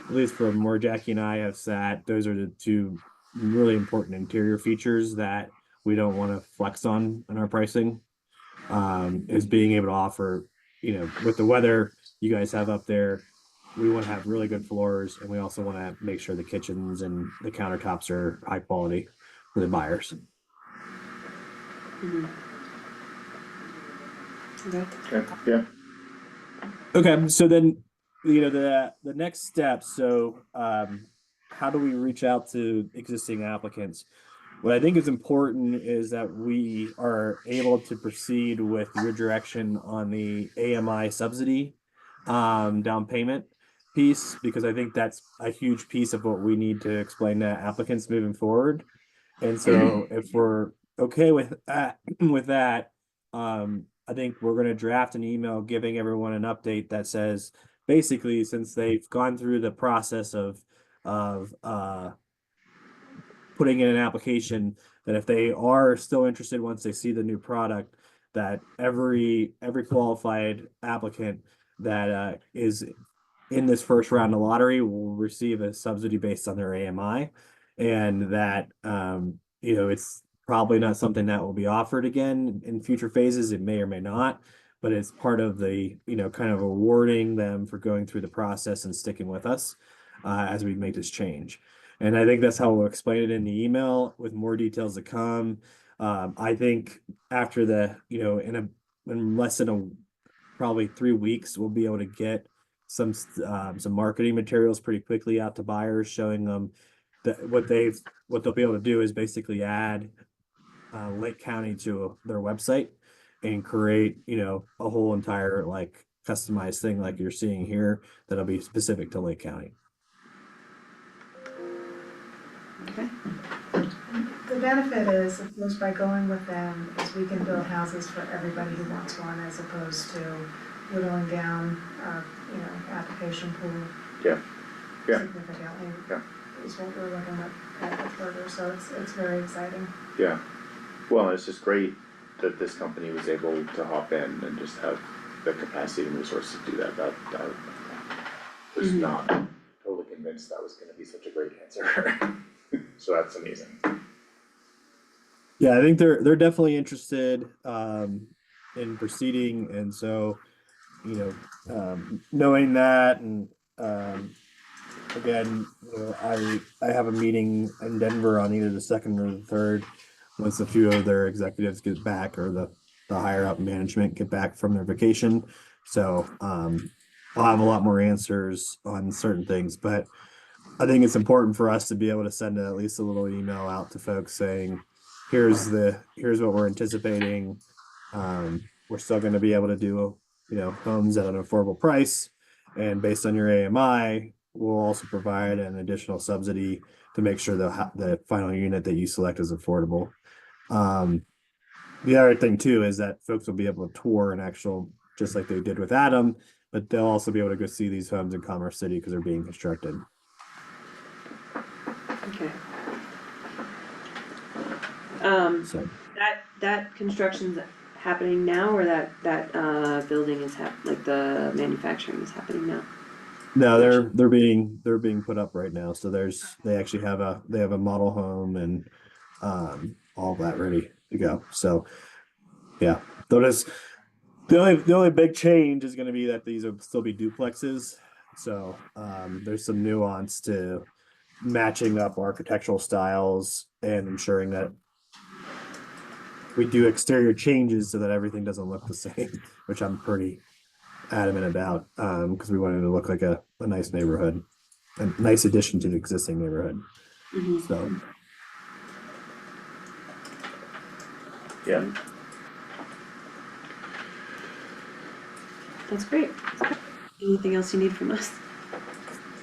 at least from where Jackie and I have sat, those are the two really important interior features that we don't want to flex on in our pricing. Is being able to offer, with the weather you guys have up there, we want to have really good floors, and we also want to make sure the kitchens and the countertops are high quality for the buyers. Mhm. Okay. Okay, yeah. Okay, so then, the next step, so how do we reach out to existing applicants? What I think is important is that we are able to proceed with your direction on the AMI subsidy down payment piece, because I think that's a huge piece of what we need to explain to applicants moving forward. And so if we're okay with that, I think we're going to draft an email giving everyone an update that says, basically, since they've gone through the process of putting in an application, that if they are still interested once they see the new product, that every qualified applicant that is in this first round of lottery will receive a subsidy based on their AMI, and that it's probably not something that will be offered again in future phases. It may or may not, but it's part of the kind of awarding them for going through the process and sticking with us as we make this change. And I think that's how we'll explain it in the email with more details to come. I think after in less than probably 3 weeks, we'll be able to get some marketing materials pretty quickly out to buyers, showing them that what they'll be able to do is basically add Lake County to their website and create a whole entire like customized thing like you're seeing here that'll be specific to Lake County. Okay. The benefit is, of course, by going with them, is we can build houses for everybody who wants one, as opposed to whittling down our, application pool. Yeah. Yeah. Significantly. Yeah. Is what we're looking at further, so it's very exciting. Yeah, well, it's just great that this company was able to hop in and just have the capacity and resources to do that. That was not totally convinced that was gonna be such a great answer. So that's amazing. Yeah, I think they're definitely interested in proceeding, and so knowing that, and again, I have a meeting in Denver on either the 2nd or the 3rd, once a few of their executives get back, or the higher up management get back from their vacation. So I'll have a lot more answers on certain things, but I think it's important for us to be able to send at least a little email out to folks saying, here's what we're anticipating. We're still going to be able to do, homes at an affordable price, and based on your AMI, we'll also provide an additional subsidy to make sure the final unit that you select is affordable. The other thing too is that folks will be able to tour an actual, just like they did with Adam, but they'll also be able to go see these homes in Commerce City because they're being constructed. Okay. So That construction's happening now, or that building is like the manufacturing is happening now? no, they're being put up right now. So they actually have a model home and all that ready to go. So yeah, the only big change is going to be that these will still be duplexes. So there's some nuance to matching up architectural styles and ensuring that we do exterior changes so that everything doesn't look the same, which I'm pretty adamant about, because we wanted to look like a nice neighborhood, a nice addition to the existing neighborhood. Mm-hmm. So Yeah. That's great. Anything else you need from us?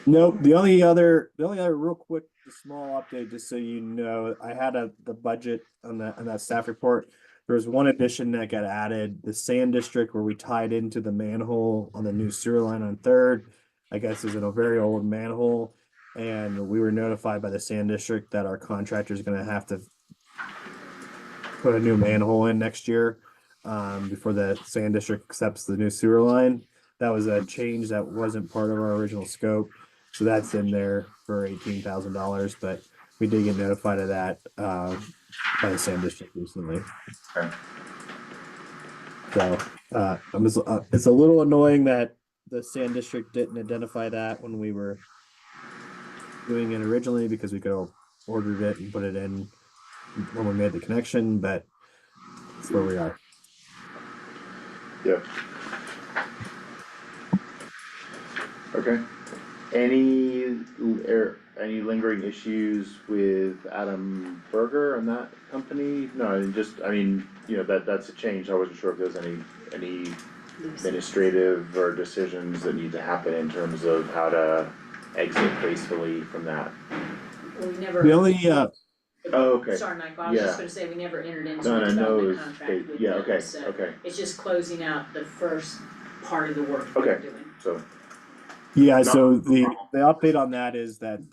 nope. The only other real quick small update, just so you know, I had the budget on that staff report. there was one addition that got added, the sand district where we tied into the manhole on the new sewer line on Third. I guess is in a very old manhole, and we were notified by the sand district that our contractor is gonna have to put a new manhole in next year, before the sand district accepts the new sewer line. That was a change that wasn't part of our original scope, so that's in there for $18,000, but we did get notified of that, by the sand district recently. Okay. So, it's a little annoying that the sand district didn't identify that when we were doing it originally, because we could have ordered it and put it in when we made the connection, but that's where we are. Yep. Okay. Any lingering issues with Adam Berger and that company? No, I mean, that's a change. I wasn't sure if there's any administrative or decisions that need to happen in terms of how to exit gracefully from that. Well, we never. The only, Oh, okay. Sorry, Michael, I was just Yeah. gonna say, we never entered into No, a no, development no, contract with yeah, them, okay, so okay, it's just closing out the first part of the work that we're Okay. doing. so, yeah, No. so the update on that is that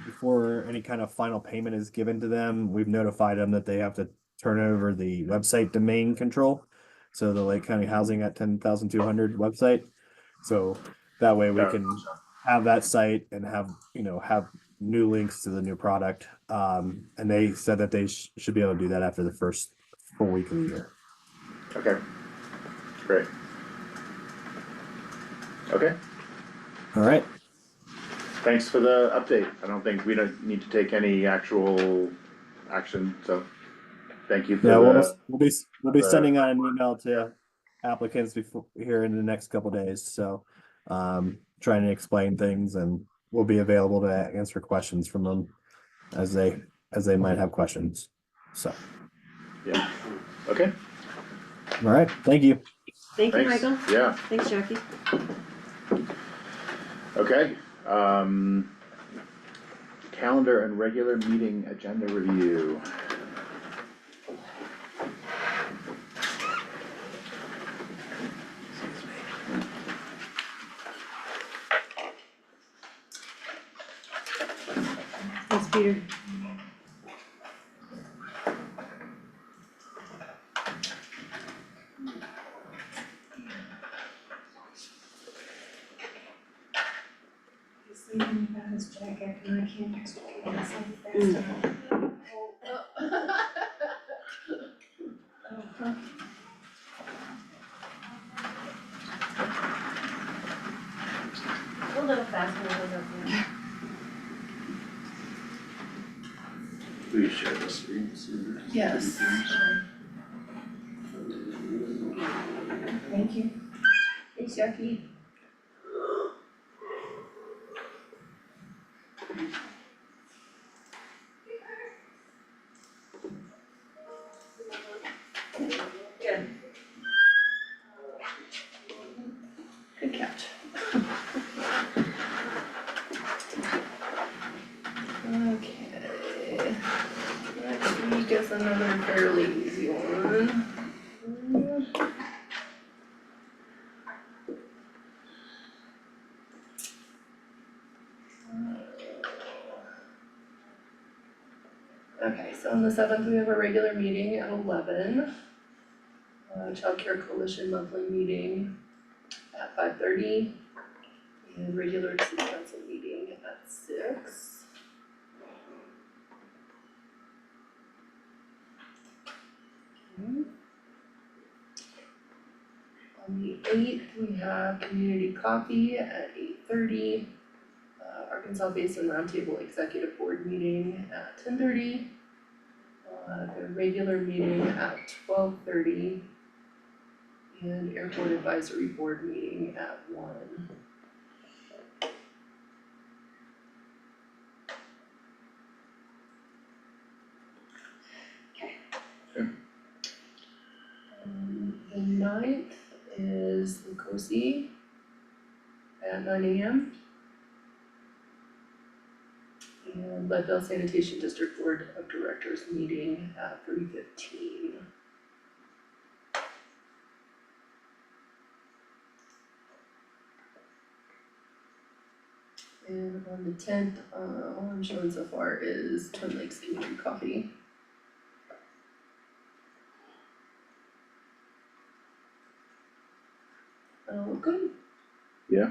before any kind of final payment is given to them, we've notified them that they have to turn over the website domain control. So the Lake County Housing at 10,200 website. So that way we can have that site and have new links to the new product. And they said that they should be able to do that after the first full week of the year. okay, great. Okay, All right. thanks for the update. I don't think we don't need to take any actual action, so thank you for Yeah, the, we'll be sending out an email to applicants before here in the next couple days. So, trying to explain things, and we'll be available to answer questions from them as they might have questions. So, yeah, okay, all right, thank you. Thank you, thanks, Michael. yeah, Thanks, Jackie. okay. Calendar and regular meeting agenda review. Thanks, Peter. He's sleeping without his jacket and I can't extricate myself fast enough. A little faster than that. We share the screen, Yes. Thank you. Thanks, Jackie. Good. Good catch. Okay. Next week is another fairly easy one. Okay, so on the 7th, we have a regular meeting at 11. Child Care Coalition monthly meeting at 5:30. And regular city council meeting at 6. Okay. On the 8th, we have community coffee at 8:30. Arkansas Basin Roundtable Executive Board meeting at 10:30. The regular meeting at 12:30. And Airport Advisory Board meeting at 1. The 9th is the COSI at 9 AM. And Leadville Sanitation District Board of Directors meeting at 3:15. And on the 10th, all I'm showing so far is Twin Lakes Community Coffee. Good. Yeah,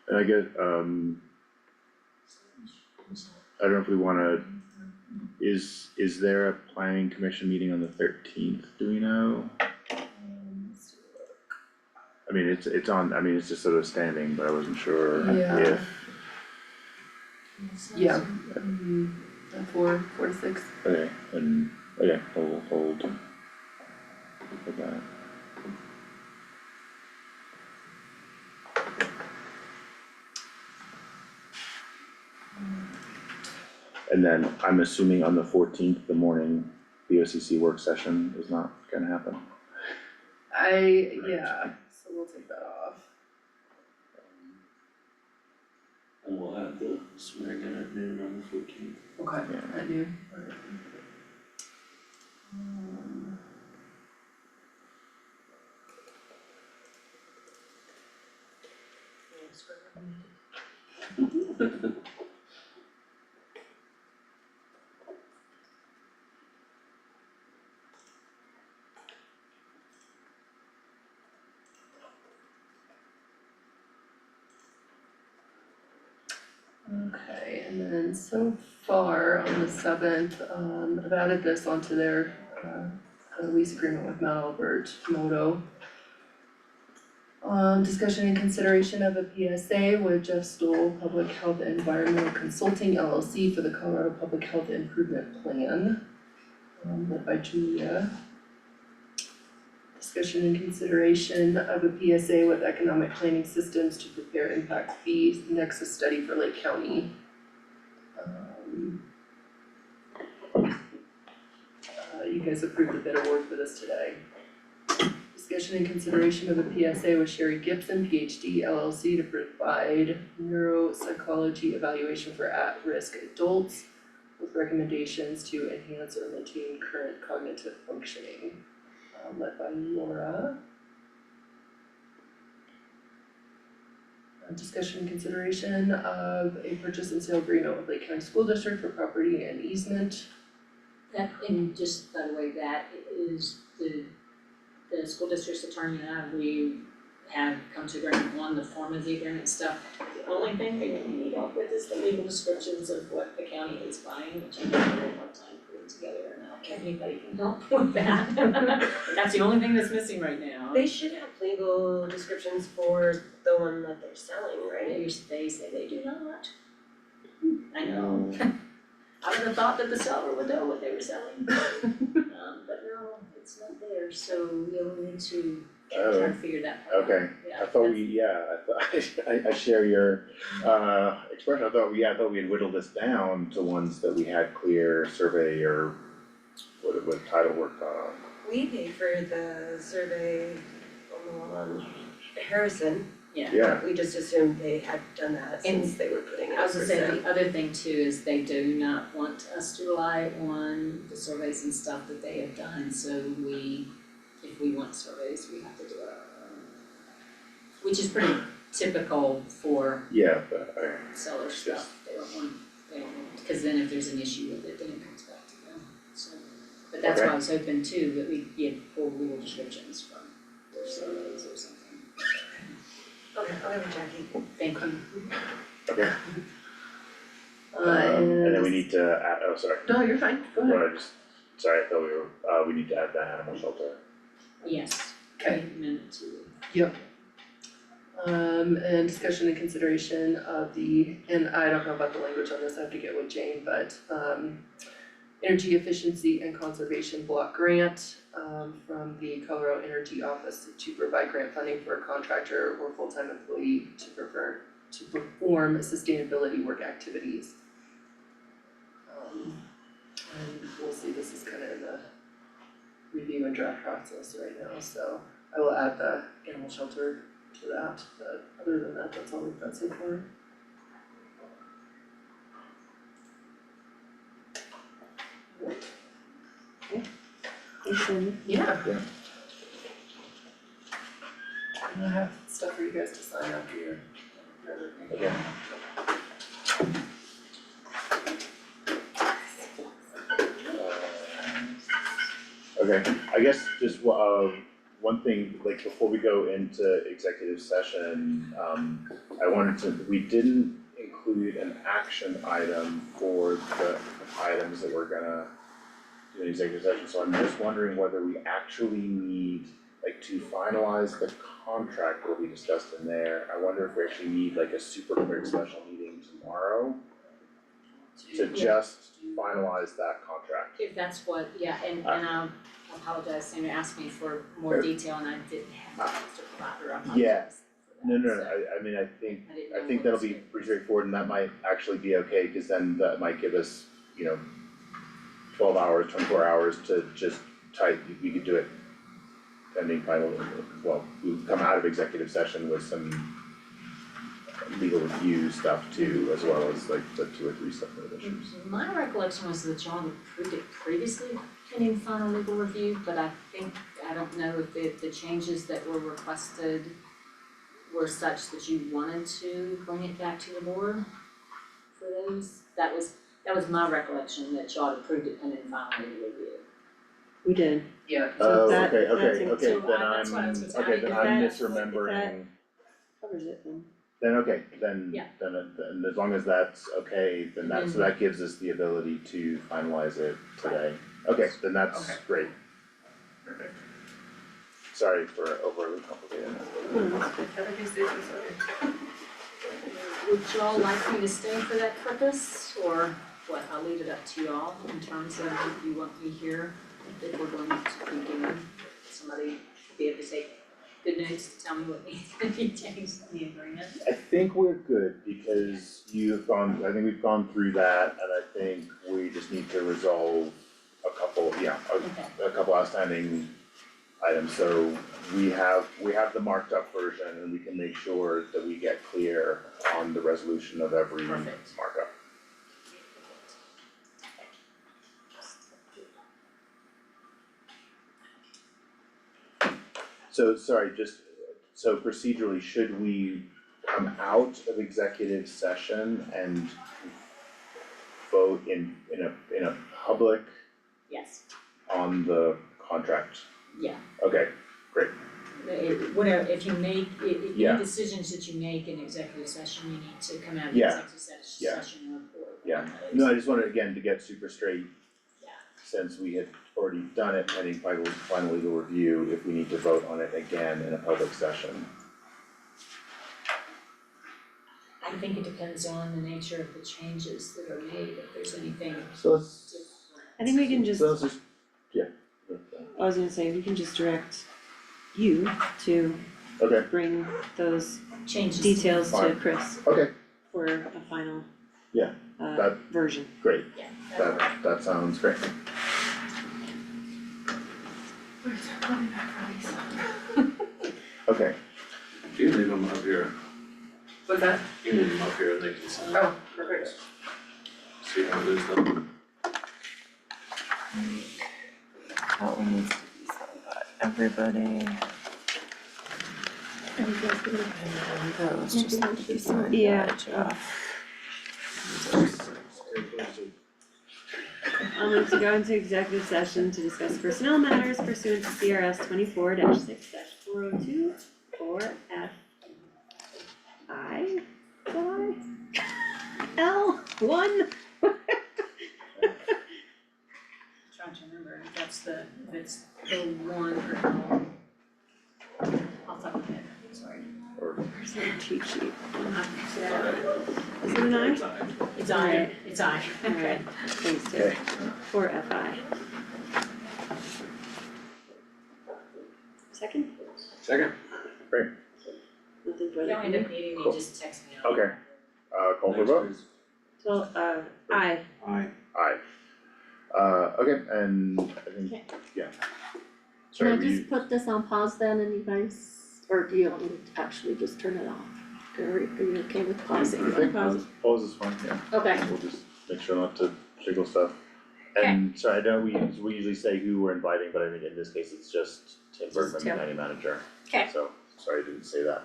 and I get, I don't know if we wanna, is there a planning commission meeting on the 13th, do we know? Let's see. I mean, it's on, I mean, it's just sort of standing, but I wasn't sure Yeah. if, Yeah. At 4 to 6. okay, and, okay, we'll hold for that. And then I'm assuming on the 14th, the morning BOCC work session is not gonna happen. Yeah, so we'll take that off. And we'll have the swearing in at noon on the 14th. Okay, Yeah. I do. Okay, and then so far on the 7th, I've added this onto their lease agreement with Mount Albert Moto. Discussion and consideration of a PSA with Jeff Stoll, Public Health and Environmental Consulting LLC for the Colorado Public Health Improvement Plan, led by Julia. Discussion and consideration of a PSA with Economic Planning Systems to prepare impact fees nexus study for Lake County. You guys approved the bid award for this today. Discussion and consideration of a PSA with Sherry Gibson, PhD, LLC to provide neuropsychology evaluation for at-risk adults with recommendations to enhance or maintain current cognitive functioning, led by Laura. Discussion and consideration of a purchase and sale agreement with Lake County School District for property and easement. That, and just by the way, that is the school district's attorney and I, we have come to agreement on the form of the agreement stuff. The only thing we need help with is the legal descriptions of what the county is buying, which I'm having a little hard time putting together, and I don't think anybody can help with that. That's the only thing that's missing right now. They should have legal descriptions for the one that they're selling, right? They say they do not. I know. I would have thought that the seller would know what they were selling. But no, it's not there, so you'll need to try to figure that part out. Okay, Yeah, I thought that's- we, yeah, I thought, I share your, expression, I thought we had whittled this down to ones that we had clear survey or what title worked on. We paid for the survey on the one on Harrison. Yeah, We just assumed they had done that since they were putting it I up was for gonna say, sale. the other thing too is they do not want us to rely on the surveys and stuff that they have done, so if we want surveys, we have to do our own. Which is pretty typical for yeah, but I, seller stuff, they don't want, cause then if there's an issue with it, then it comes back to them, so. But that's why I was hoping too, that we get full legal descriptions from their surveys or something. Okay, I'll have Jackie. Thank you. okay, And and then we need to add, oh, sorry. No, you're fine, go ahead. Well, sorry, I thought we were, we need to add the animal shelter. Yes. Okay. Amendment to. And discussion and consideration of and I don't know about the language on this, I have to get with Jane, but, energy efficiency and conservation block grant, from the Colorado Energy Office to provide grant funding for a contractor or full-time employee to perform sustainability work activities. And we'll see, this is kind of in the review and draft process right now, so I will add the animal shelter to that, but other than that, that's all we've got so far. send? Yeah. Yeah. And I have stuff for you guys to sign after your. Okay. Okay, I guess just one thing, like before we go into executive session, I wanted to, we didn't include an action item for the items that we're gonna do in executive session, so I'm just wondering whether we actually need, like, to finalize the contract will be discussed in there. I wonder if we actually need like a super quick special meeting tomorrow to just finalize that contract. If that's what, yeah, and I apologize, Sandra asked me for more detail and I didn't have to provide her, I apologize Yeah. for that, No, so I mean, I think didn't know I think what that'll was be good. pretty straightforward, and that might actually be okay, cause then that might give us, 12 hours, 24 hours to just type, we could do it pending final, well, we'll come out of executive session with some legal review stuff too, as well as like the 2 or 3 separate issues. My recollection was that y'all approved it previously pending final legal review, but I don't know if the changes that were requested were such that you wanted to bring it back to the board for those. That was my recollection, that y'all approved it pending final legal review. We did. Yeah. Oh, that- okay, that's it. okay, So then that's what I was gonna say. okay, then If I'm that- misremembering. Covers it then. Then, okay, then, Yeah. then as long as that's okay, then that, so that gives us the ability to finalize it today. Okay, then that's Okay. great, Perfect. sorry for overly complicating that. Everything stays the same. Would y'all like me to stay for that purpose, or what, I'll leave it up to y'all in terms of if you want me here, if we're going to be doing, somebody be able to take good notes to tell me what needs to be changed in the agreement. I think we're good because I think we've gone through that, and I think we just need to resolve a couple, a couple outstanding items, so we have the marked up version, and we can make sure that we get clear on the resolution of every Perfect. markup. So, sorry, so procedurally, should we come out of executive session and vote in a public Yes, on the contract? yeah. Okay, great, Whatever, if you make, Yeah. any decisions that you make in executive session, you need to come out of Yeah. executive Yeah. session and report. Yeah. on those. no, I just wanted, again, to get super straight, Yeah. since we had already done it pending final legal review, if we need to vote on it again in a public session. I think it depends on the nature of the changes that are made, if there's anything So let's, different. I think we can just, so let's just, yeah. I was gonna say, we can just direct you to Okay, bring those Changes. details to Fine. Chris okay, for a final Yeah, that- version. great, Yeah. that sounds great. Where's our money back from these? Okay, You leave them up here, What's that? you leave them up here, and they can sign, Oh, perfect. so you don't lose them. That one needs to be signed by everybody. And you guys get a pen on those, just need to be signed by Yeah. Jeff. I'll move to go into executive session to discuss personnel matters pursuant to CRS 24-6-402 or FI, L1. Trying to remember if it's the one or off the top of my head, sorry. Where's that cheat sheet? Yeah. Is it an I? It's I, it's I. Alright, thanks okay, Tiff. For FI. Second? Second. Nothing If further y'all from end me? up needing me, Cool. just text me. and I'll- okay, call for vote? So, aye. Aye. Aye. Okay, and I think, yeah. Can Sorry, I were you- just put this on pause then and you guys, or do you want me to actually just turn it off? Are you okay with pausing? I think pause is fine, yeah, Okay. we'll just make sure not to jiggle stuff. And sorry, I know we usually say who we're inviting, but I mean, in this case, it's just Tim Just Bergman, the Tim. county manager. Okay. So, sorry, I didn't say that.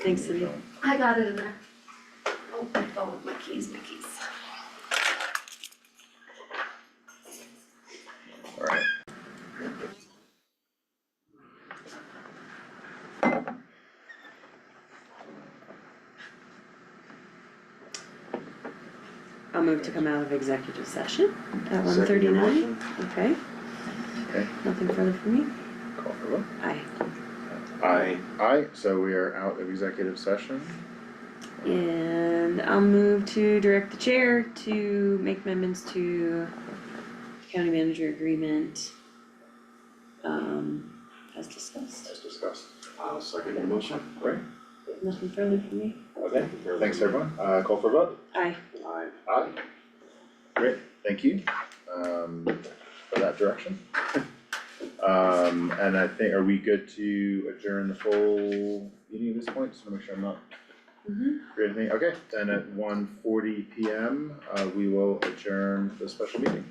Thanks, Cindy. I got it in there. Oh, my phone with my keys. Alright. I'll move to come out of executive session at Second your 1:39. motion. Okay, Okay, nothing further from me? call for vote. Aye. Aye, so we are out of executive session. And I'll move to direct the chair to make amendments to county manager agreement, as discussed. As discussed. I'll second your motion. Great, Nothing further from me? okay, thanks everyone, call for vote. Aye. Aye. Aye. Great, thank you, for that direction. And I think, are we good to adjourn the full meeting at this point, just wanna make sure I'm not forgetting anything, okay, then at 1:40 PM, we will adjourn the special meeting.